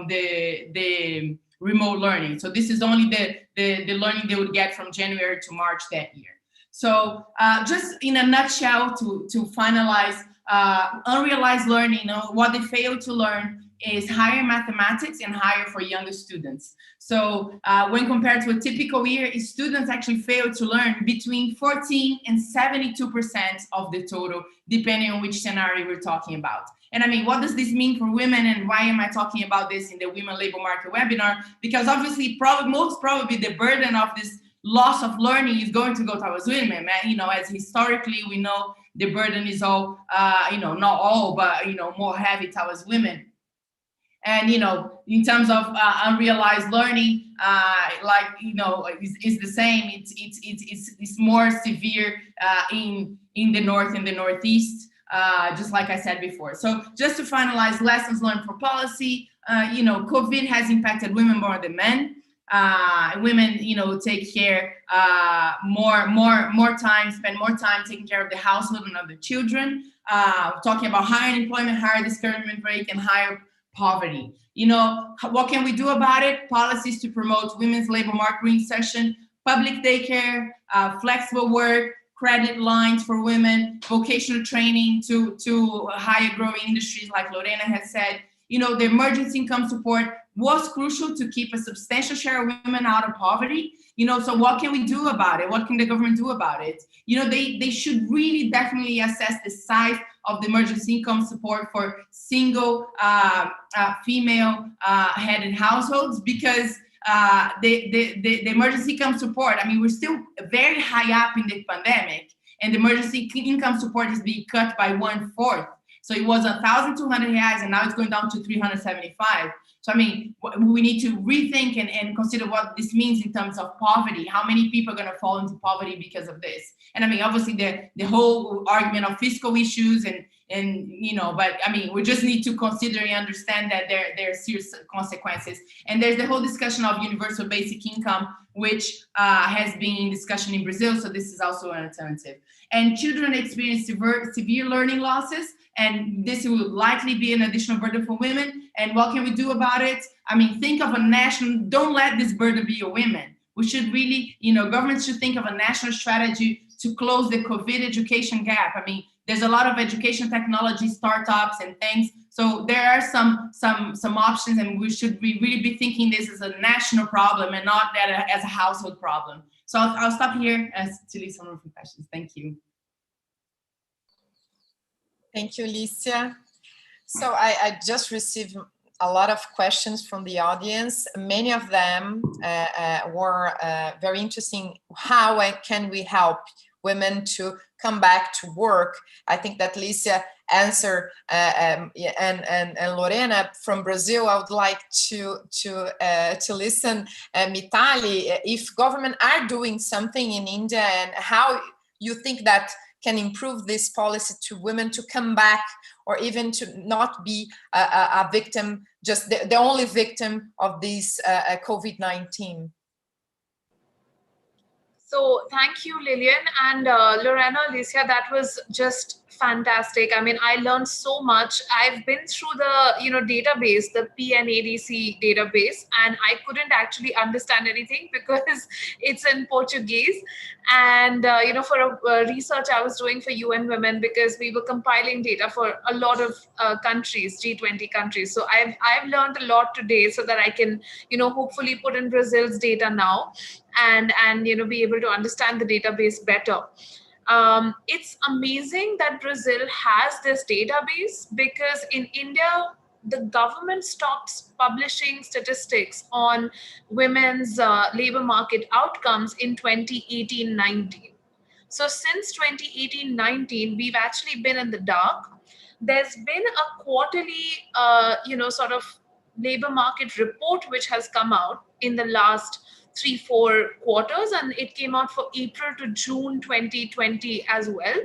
S4: the remote learning. So this is only the learning they would get from January to March that year. So just in a nutshell, to finalize, unrealized learning, you know, what they fail to learn is higher mathematics and higher for younger students. So when compared to a typical year, students actually fail to learn between 14 and 72% of the total, depending on which scenario we're talking about. And I mean, what does this mean for women, and why am I talking about this in the Women Labor Market webinar? Because obviously, most probably the burden of this loss of learning is going to go towards women. You know, as historically we know, the burden is all, you know, not all, but, you know, more heavy towards women. And, you know, in terms of unrealized learning, like, you know, it's the same. It's more severe in the north and the northeast, just like I said before. So just to finalize, lessons learned for policy, you know, COVID has impacted women more than men. Women, you know, take care more time, spend more time taking care of the household and of the children. Talking about higher unemployment, higher discrimination rate, and higher poverty. You know, what can we do about it? Policies to promote women's labor market reinsertion, public daycare, flexible work, credit lines for women, vocational training to higher growing industries like Lorena has said. You know, the emergency income support was crucial to keep a substantial share of women out of poverty. You know, so what can we do about it? What can the government do about it? You know, they should really definitely assess the size of the emergency income support for single female headed households, because the emergency income support, I mean, we're still very high up in the pandemic, and the emergency income support is being cut by 1/4. So it was 1,200 reais, and now it's going down to 375. So, I mean, we need to rethink and consider what this means in terms of poverty. How many people are going to fall into poverty because of this? And I mean, obviously the whole argument of fiscal issues and you know, but I mean, we just need to consider and understand that there are serious consequences. And there's the whole discussion of universal basic income, which has been in discussion in Brazil. So this is also an alternative. And children experience severe learning losses, and this will likely be an additional burden for women. And what can we do about it? I mean, think of a national, don't let this burden be on women. We should really, you know, governments should think of a national strategy to close the COVID education gap. I mean, there's a lot of education technology startups and things. So there are some options, and we should really be thinking this as a national problem and not as a household problem. So I'll stop here to leave some room for questions. Thank you.
S1: Thank you, Lycia. So I just received a lot of questions from the audience. Many of them were very interesting. How can we help women to come back to work? I think that Lycia answered, and Lorena from Brazil. I would like to listen, Mitali, if government are doing something in India, and how you think that can improve this policy to women to come back, or even to not be a victim, just the only victim of this COVID-19.
S2: So thank you, Lillian and Lorena, Lycia. That was just fantastic. I mean, I learned so much. I've been through the database, the PNAD database, and I couldn't actually understand anything because it's in Portuguese. And for a research I was doing for UN Women, because we were compiling data for a lot of countries, G20 countries. So I've learned a lot today, so that I can hopefully put in Brazil's data now and be able to understand the database better. It's amazing that Brazil has this database, because in India, the government stopped publishing statistics on women's labor market outcomes in 2018-19. So since 2018-19, we've actually been in the dark. There's been a quarterly, sort of labor market report which has come out in the last 3-4 quarters, and it came out for April to June 2020 as well.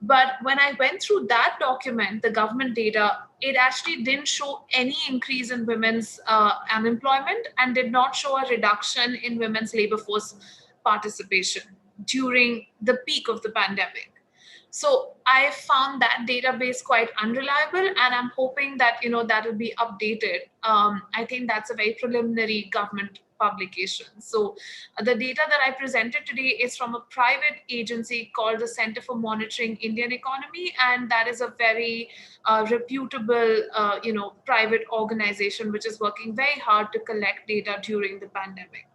S2: But when I went through that document, the government data, it actually didn't show any increase in women's unemployment, and did not show a reduction in women's labor force participation during the peak of the pandemic. So I found that database quite unreliable, and I'm hoping that that will be updated. I think that's a very preliminary government publication. So the data that I presented today is from a private agency called the Center for Monitoring Indian Economy, and that is a very reputable, private organization which is working very hard to collect data during the pandemic.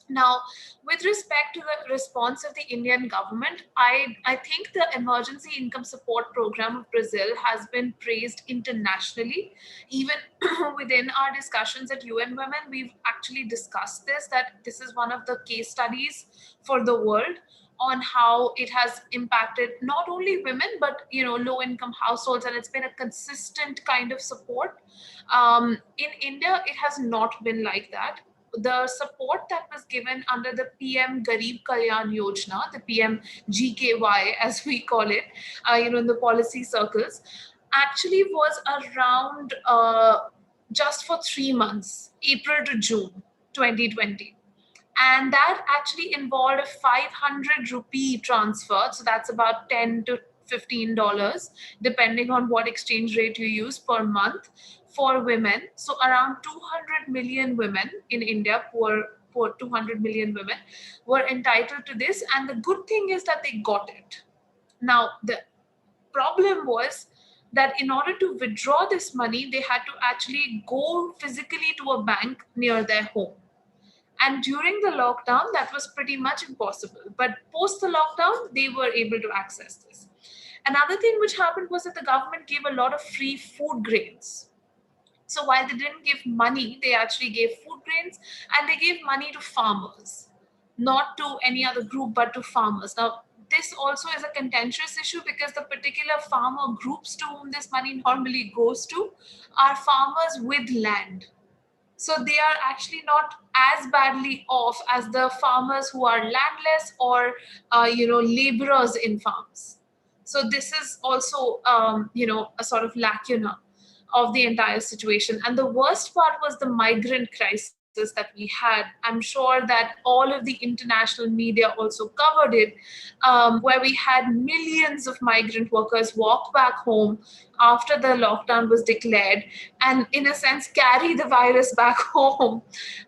S2: Now, with respect to the response of the Indian government, I think the emergency income support program of Brazil has been praised internationally. Even within our discussions at UN Women, we've actually discussed this, that this is one of the case studies for the world on how it has impacted not only women, but low income households, and it's been a consistent kind of support. In India, it has not been like that. The support that was given under the PM Garib Kalyan Yojana, the PM GKY as we call it, in the policy circles, actually was around just for 3 months, April to June 2020. And that actually involved a 500 rupee transfer. So that's about $10 to $15, depending on what exchange rate you use per month, for women. So around 200 million women in India, poor 200 million women, were entitled to this. And the good thing is that they got it. Now, the problem was that in order to withdraw this money, they had to actually go physically to a bank near their home. And during the lockdown, that was pretty much impossible. But post the lockdown, they were able to access this. Another thing which happened was that the government gave a lot of free food grains. So while they didn't give money, they actually gave food grains, and they gave money to farmers, not to any other group, but to farmers. Now, this also is a contentious issue, because the particular farmer groups to whom this money normally goes to are farmers with land. So they are actually not as badly off as the farmers who are landless or, laborers in farms. So this is also, a sort of lacuna of the entire situation. And the worst part was the migrant crisis that we had. I'm sure that all of the international media also covered it, where we had millions of migrant workers walk back home after the lockdown was declared, and in a sense carry the virus back home,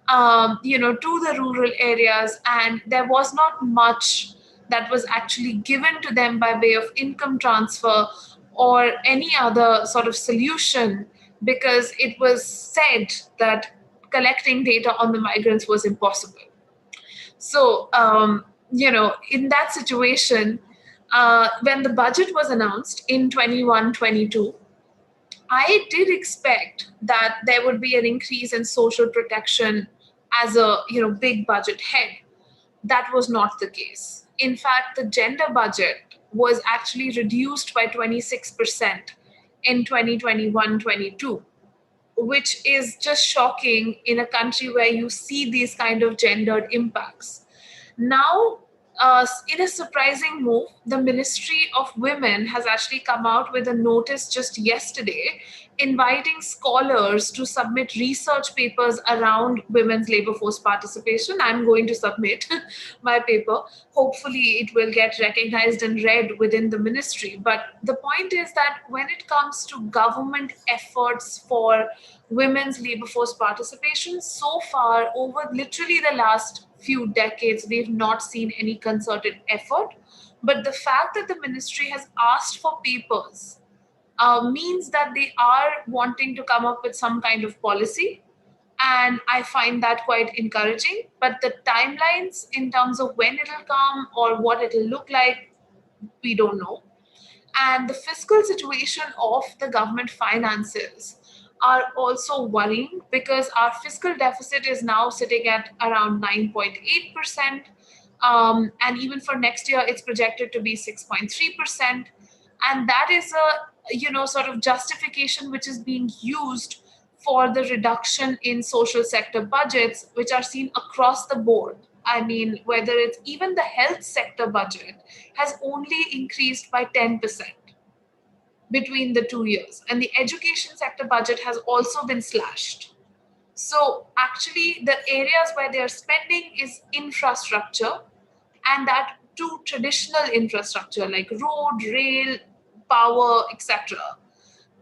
S2: to the rural areas. And there was not much that was actually given to them by way of income transfer or any other sort of solution, because it was said that collecting data on the migrants was impossible. So, in that situation, when the budget was announced in 21-22, I did expect that there would be an increase in social protection as a big budget head. That was not the case. In fact, the gender budget was actually reduced by 26% in 2021-22, which is just shocking in a country where you see these kind of gendered impacts. Now, in a surprising move, the Ministry of Women has actually come out with a notice just yesterday inviting scholars to submit research papers around women's labor force participation. I'm going to submit my paper. Hopefully, it will get recognized and read within the ministry. But the point is that when it comes to government efforts for women's labor force participation, so far, over literally the last few decades, we've not seen any concerted effort. But the fact that the ministry has asked for papers means that they are wanting to come up with some kind of policy. And I find that quite encouraging. But the timelines in terms of when it'll come or what it'll look like, we don't know. And the fiscal situation of the government finances are also worrying, because our fiscal deficit is now sitting at around 9.8%. And even for next year, it's projected to be 6.3%. And that is a, sort of justification which is being used for the reduction in social sector budgets, which are seen across the board. I mean, whether it's even the health sector budget has only increased by 10% between the 2 years. And the education sector budget has also been slashed. So actually, the areas where they are spending is infrastructure, and that to traditional infrastructure like road, rail, power, etc.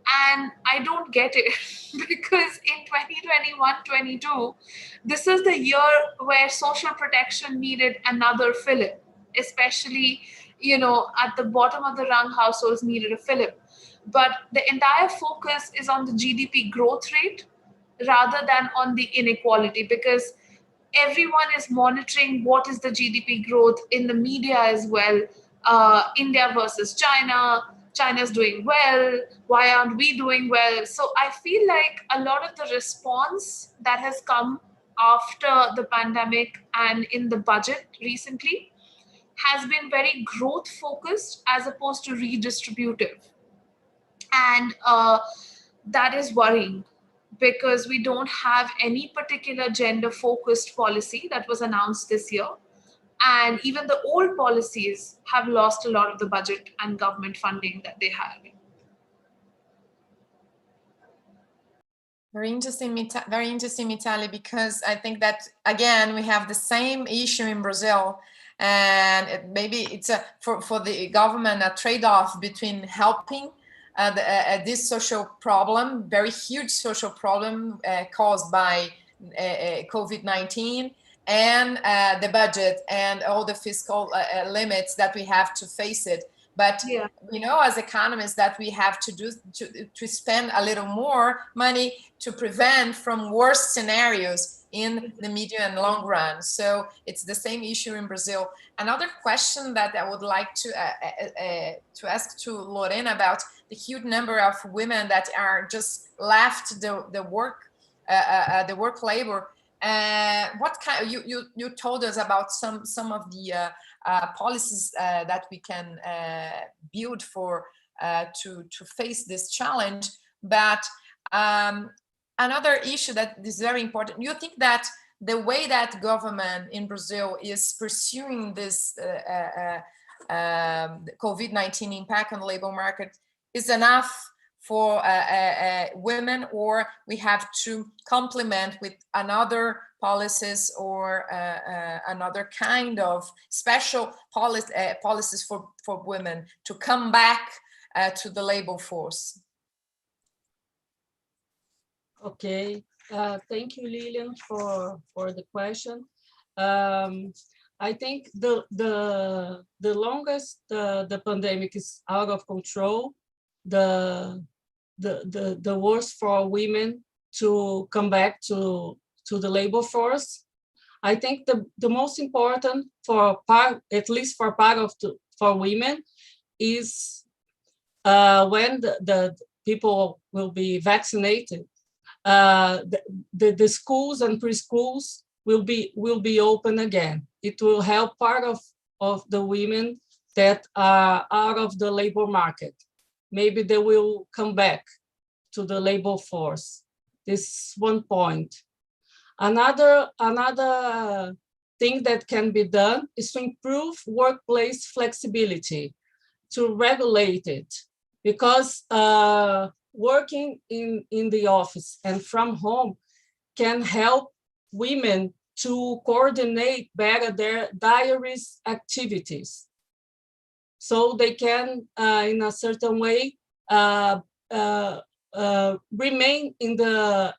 S2: And I don't get it because in 2021-22, this is the year where social protection needed another fillip, especially, at the bottom of the rung, households needed a fillip. But the entire focus is on the GDP growth rate rather than on the inequality, because everyone is monitoring what is the GDP growth in the media as well. India versus China, China's doing well, why aren't we doing well? So I feel like a lot of the response that has come after the pandemic and in the budget recently has been very growth focused as opposed to redistributive. And that is worrying, because we don't have any particular gender focused policy that was announced this year. And even the old policies have lost a lot of the budget and government funding that they had.
S1: Very interesting, Mitali, because I think that, again, we have the same issue in Brazil. And maybe it's for the government a trade-off between helping this social problem, very huge social problem caused by COVID-19, and the budget and all the fiscal limits that we have to face it. But
S2: Yeah.
S1: we know as economists that we have to spend a little more money to prevent from worse scenarios in the medium and long run. So it's the same issue in Brazil. Another question that I would like to ask to Lorena about the huge number of women that are just left the work labor. What kind? You told us about some of the policies that we can build for to face this challenge, but another issue that is very important. You think that the way that government in Brazil is pursuing this COVID-19 impact on the labor market is enough for women, or we have to complement with another policies or another kind of special policies for women to come back to the labor force?
S3: Okay, thank you, Lilian, for the question. I think the longest the pandemic is out of control, the worse for women to come back to the labor force. I think the most important for part, at least for part of for women, is when the people will be vaccinated. The schools and preschools will be open again. It will help part of the women that are out of the labor market. Maybe they will come back to the labor force. This is one point. Another thing that can be done is to improve workplace flexibility, to regulate it, because working in the office and from home can help women to coordinate better their diaries activities. So they can, in a certain way, remain in the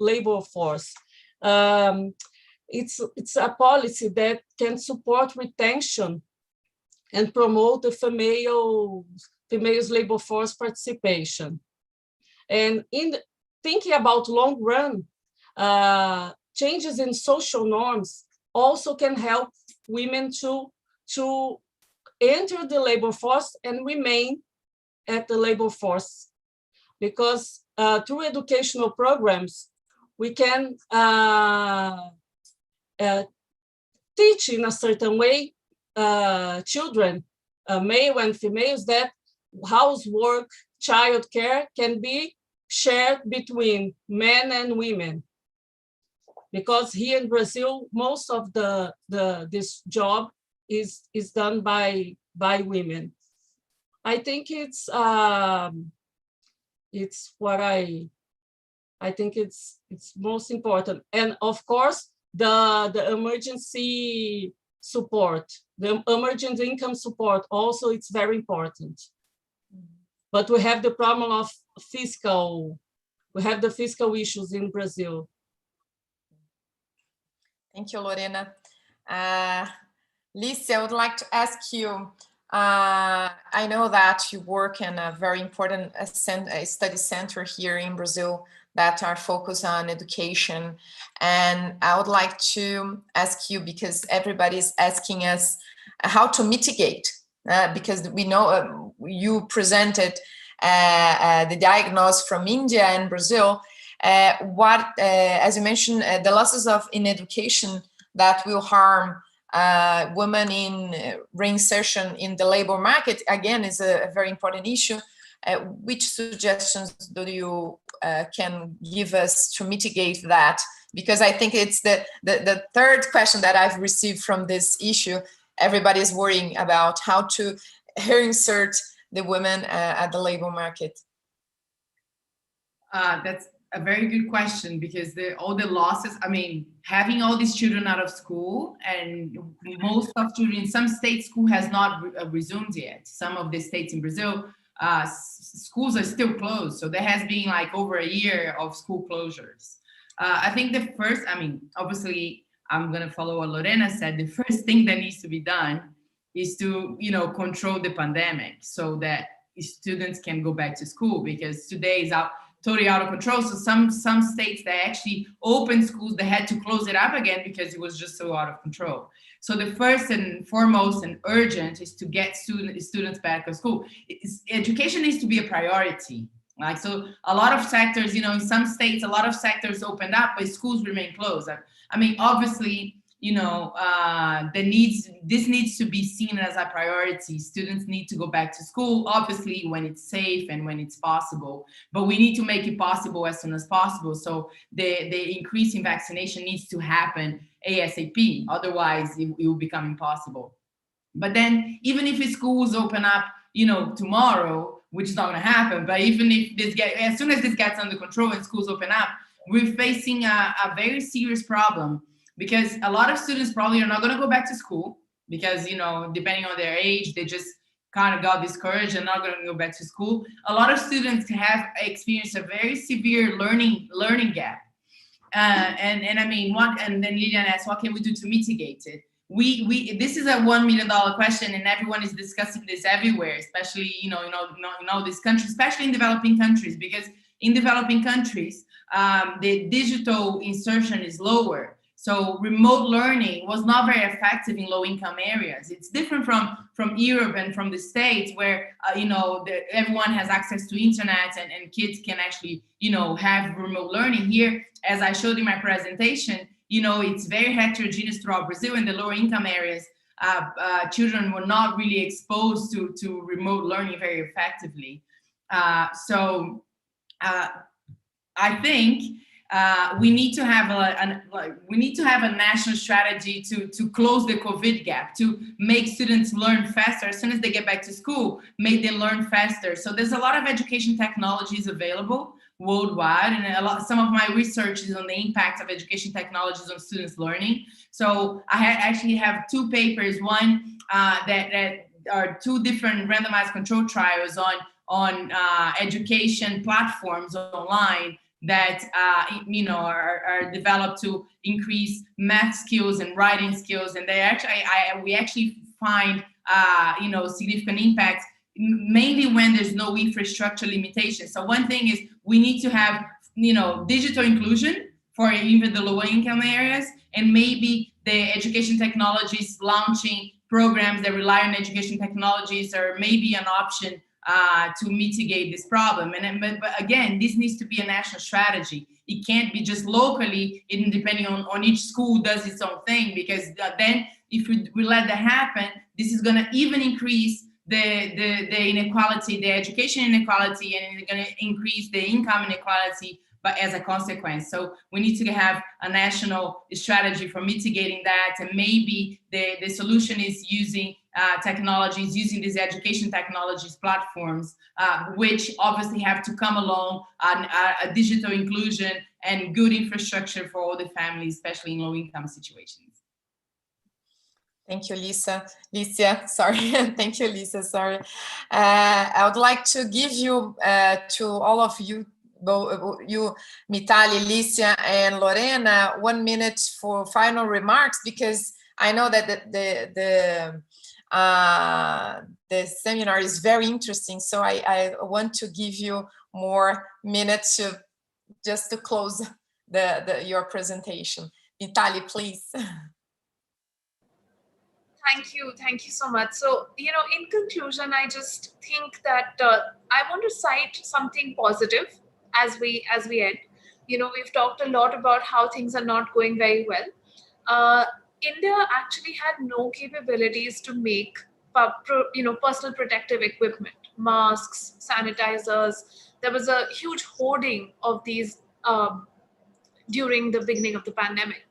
S3: labor force. It's a policy that can support retention and promote the females labor force participation. And thinking about long run, changes in social norms also can help women to enter the labor force and remain at the labor force. Because through educational programs, we can teach in a certain way children, male and females, that housework, childcare can be shared between men and women. Because here in Brazil, most of this job is done by women. I think it's what I think it's most important. And of course, the emergency support, the emergent income support also, it's very important. But we have the problem of we have the fiscal issues in Brazil.
S1: Thank you, Lorena. Lycia, I would like to ask you, I know that you work in a very important study center here in Brazil that are focused on education. And I would like to ask you, because everybody's asking us how to mitigate, because we know you presented the diagnosis from India and Brazil. As you mentioned, the losses in education that will harm women in reinsertion in the labor market, again, is a very important issue. Which suggestions do you can give us to mitigate that? Because I think it's the third question that I've received from this issue. Everybody is worrying about how to reinsert the women at the labor market.
S4: That's a very good question, because all the losses, I mean, having all these children out of school, and most of children in some states, school has not resumed yet. Some of the states in Brazil, schools are still closed. So there has been like over a year of school closures. I think the first, I mean, obviously, I'm going to follow what Lorena said. The first thing that needs to be done is to, control the pandemic so that students can go back to school, because today is totally out of control. So some states, they actually opened schools, they had to close it up again because it was just so out of control. So the first and foremost and urgent is to get students back to school. Education needs to be a priority. Like, so a lot of sectors, in some states, a lot of sectors opened up, but schools remain closed. I mean, obviously, this needs to be seen as a priority. Students need to go back to school, obviously, when it's safe and when it's possible, but we need to make it possible as soon as possible. So the increase in vaccination needs to happen ASAP, otherwise it will become impossible. But then even if schools open up, tomorrow, which is not going to happen, but even if as soon as this gets under control and schools open up, we're facing a very serious problem. Because a lot of students probably are not going to go back to school because, depending on their age, they just kind of got discouraged and not going to go back to school. A lot of students have experienced a very severe learning gap. And I mean, and then Lilian asked, what can we do to mitigate it? This is a $1 million question, and everyone is discussing this everywhere, especially, in all these countries, especially in developing countries, because in developing countries, the digital insertion is lower. So remote learning was not very effective in low-income areas. It's different from Europe and from the States, where everyone has access to internet and kids can actually have remote learning. Here, as I showed in my presentation, it's very heterogeneous throughout Brazil. In the lower-income areas, children were not really exposed to remote learning very effectively. So I think. We need to have a national strategy to close the COVID gap, to make students learn faster. As soon as they get back to school, make them learn faster. So there's a lot of education technologies available worldwide, and some of my research is on the impact of education technologies on students' learning. So I actually have two papers, one that are two different randomized control trials on education platforms online that are developed to increase math skills and writing skills, and we actually find significant impacts, mainly when there's no infrastructure limitation. So one thing is we need to have digital inclusion for even the lower income areas, and maybe the education technologies launching programs that rely on education technologies are maybe an option to mitigate this problem. But again, this needs to be a national strategy. It can't be just locally, depending on each school does its own thing, because then if we let that happen, this is going to even increase the inequality, the education inequality, and it's going to increase the income inequality, but as a consequence. So we need to have a national strategy for mitigating that, and maybe the solution is using technologies, using these education technologies platforms, which obviously have to come along, a digital inclusion and good infrastructure for all the families, especially in low-income situations.
S1: Thank you, Lycia, sorry. Thank you, Lycia, sorry. I would like to give you, to all of you, Mitali, Lycia, and Lorena, 1 minute for final remarks, because I know that the seminar is very interesting. So I want to give you more minutes just to close your presentation. Mitali, please.
S2: Thank you so much. So, in conclusion, I just think that I want to cite something positive as we end. We've talked a lot about how things are not going very well. India actually had no capabilities to make personal protective equipment, masks, sanitizers. There was a huge hoarding of these during the beginning of the pandemic.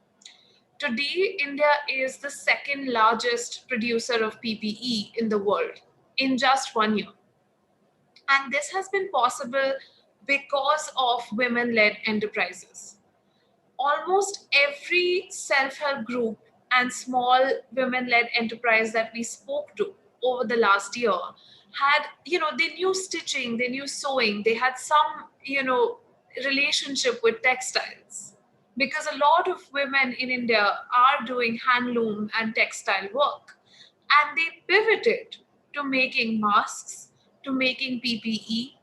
S2: Today, India is the second largest producer of PPE in the world in just 1 year. And this has been possible because of women-led enterprises. Almost every self-help group and small women-led enterprise that we spoke to over the last year had, they knew stitching, they knew sewing, they had some, relationship with textiles. Because a lot of women in India are doing handloom and textile work. And they pivoted to making masks, to making PPE.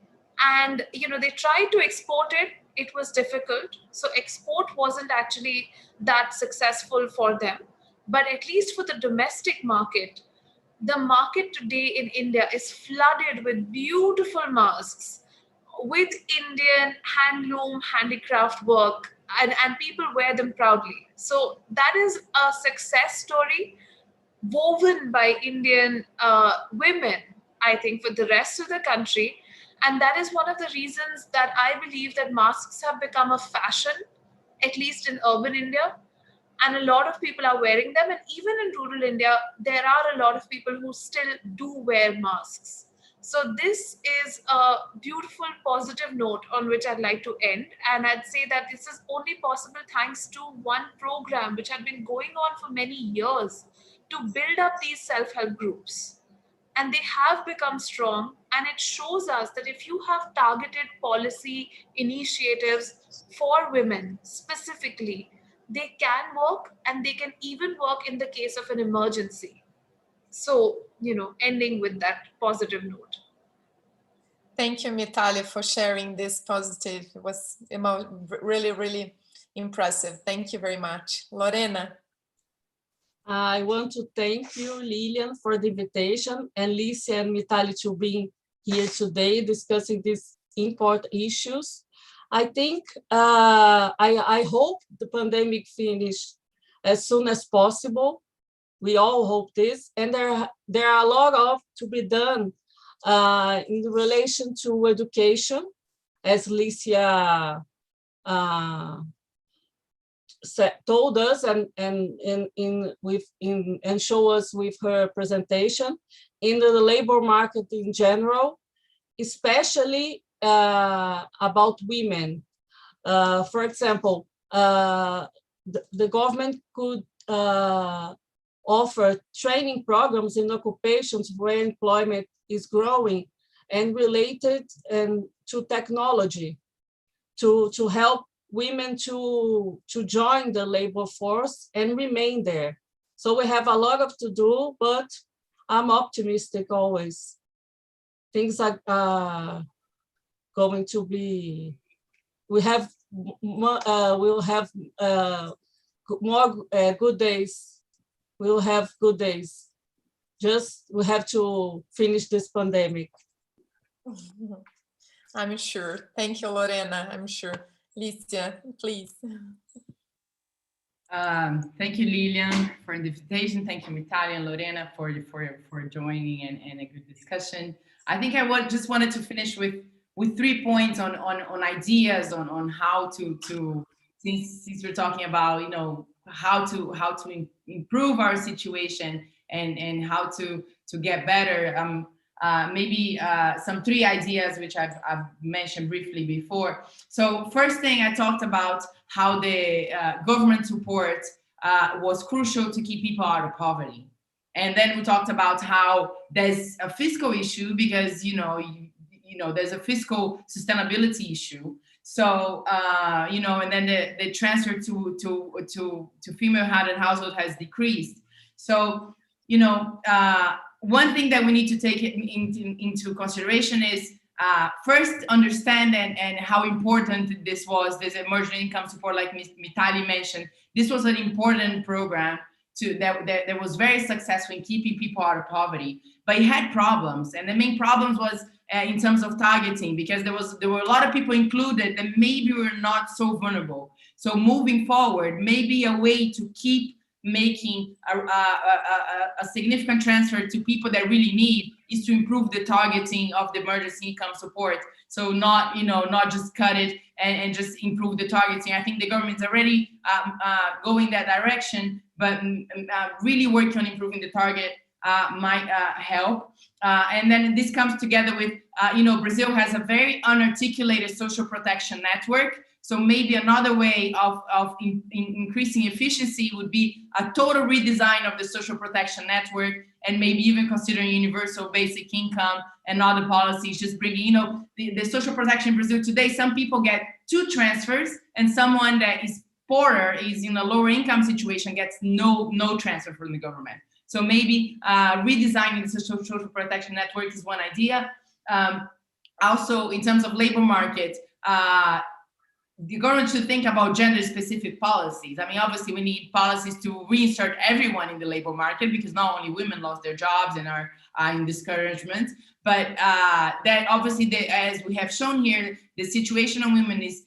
S2: And, they tried to export it. It was difficult. So export wasn't actually that successful for them. But at least for the domestic market, the market today in India is flooded with beautiful masks with Indian handloom, handicraft work, and people wear them proudly. So that is a success story woven by Indian women, I think, for the rest of the country. And that is one of the reasons that I believe that masks have become a fashion, at least in urban India. And a lot of people are wearing them. And even in rural India, there are a lot of people who still do wear masks. So this is a beautiful, positive note on which I'd like to end. And I'd say that this is only possible thanks to one program which had been going on for many years to build up these self-help groups. And they have become strong. And it shows us that if you have targeted policy initiatives for women specifically, they can work, and they can even work in the case of an emergency. So, ending with that positive note.
S1: Thank you, Mitali, for sharing this positive. It was really, really impressive. Thank you very much. Lorena.
S3: I want to thank you, Lilian, for the invitation, and Lycia and Mitali to being here today discussing these important issues. I think, I hope the pandemic finish as soon as possible. We all hope this. And there are a lot of to be done in relation to education, as Lycia told us and show us with her presentation, in the labor market in general, especially about women. For example, the government could offer training programs in occupations where employment is growing and related to technology to help women to join the labor force and remain there. So we have a lot of to do, but I'm optimistic always. Things are going to be, we'll have more good days. We will have good days. Just we have to finish this pandemic.
S1: I'm sure. Thank you, Lorena. I'm sure. Lycia, please.
S4: Thank you, Lilian, for the invitation. Thank you, Mitali and Lorena, for joining and a good discussion. I think I just wanted to finish with 3 points on ideas on how to since we're talking about, you know, how to improve our situation and how to get better. Maybe some 3 ideas which I've mentioned briefly before. So first thing, I talked about how the government support was crucial to keep people out of poverty. And then we talked about how there's a fiscal issue because, you know, there's a fiscal sustainability issue. So, you know, and then the transfer to female-headed household has decreased. So, you know, one thing that we need to take into consideration is first understand and how important this emerging income support, like Mitali mentioned. This was an important program that was very successful in keeping people out of poverty, but it had problems, and the main problems was in terms of targeting, because there were a lot of people included that maybe were not so vulnerable. So moving forward, maybe a way to keep making a significant transfer to people that really need is to improve the targeting of the emergency income support. So not just cut it and just improve the targeting. I think the government's already going that direction, but really working on improving the target might help. And then this comes together with, Brazil has a very unarticulated social protection network. So maybe another way of increasing efficiency would be a total redesign of the social protection network, and maybe even considering universal basic income and other policies, just bringing, the social protection in Brazil today, some people get 2 transfers, and someone that is poorer, is in a lower income situation, gets no transfer from the government. So maybe redesigning the social protection network is one idea. Also, in terms of labor market, the government should think about gender-specific policies. I mean, obviously, we need policies to reinsert everyone in the labor market, because not only women lost their jobs and are in discouragement, but that obviously, as we have shown here, the situation of women is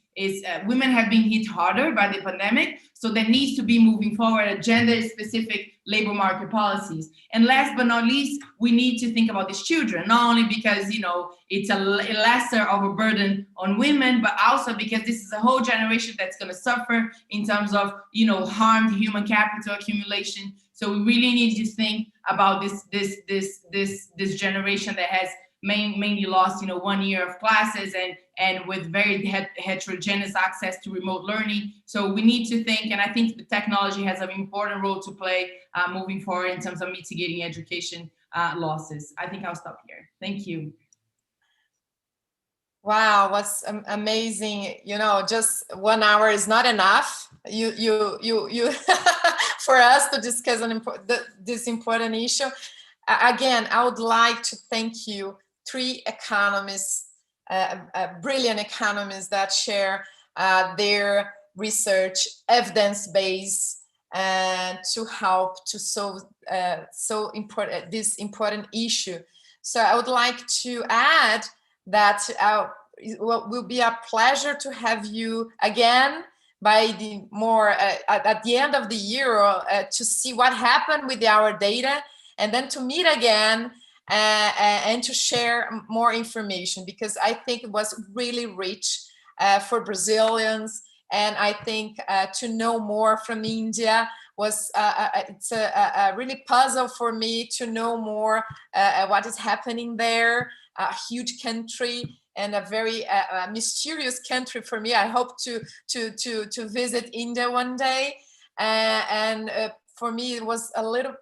S4: women have been hit harder by the pandemic. So there needs to be, moving forward, a gender-specific labor market policies. And last but not least, we need to think about these children, not only because, it's a lesser of a burden on women, but also because this is a whole generation that's going to suffer in terms of, harmed human capital accumulation. So we really need to think about this generation that has mainly lost, 1 year of classes and with very heterogeneous access to remote learning. So we need to think, and I think the technology has an important role to play moving forward in terms of mitigating education losses. I think I'll stop here. Thank you.
S1: Wow, what's amazing. Just 1 hour is not enough. You for us to discuss this important issue. Again, I would like to thank you, 3 economists, brilliant economists that share their research, evidence-based, to help to solve this important issue. So I would like to add that it will be a pleasure to have you again at the end of the year, to see what happened with our data, and then to meet again and to share more information, because I think it was really rich for Brazilians. And I think to know more from India was it's a really puzzle for me to know more what is happening there. A huge country and a very mysterious country for me. I hope to visit India one day, and for me it was a little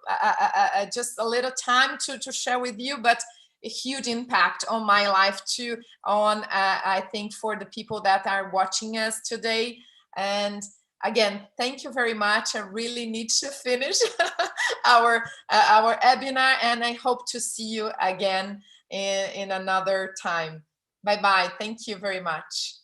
S1: just a little time to share with you, but a huge impact on my life too, on I think for the people that are watching us today. And again, thank you very much. I really need to finish our webinar, and I hope to see you again in another time. Bye-bye. Thank you very much.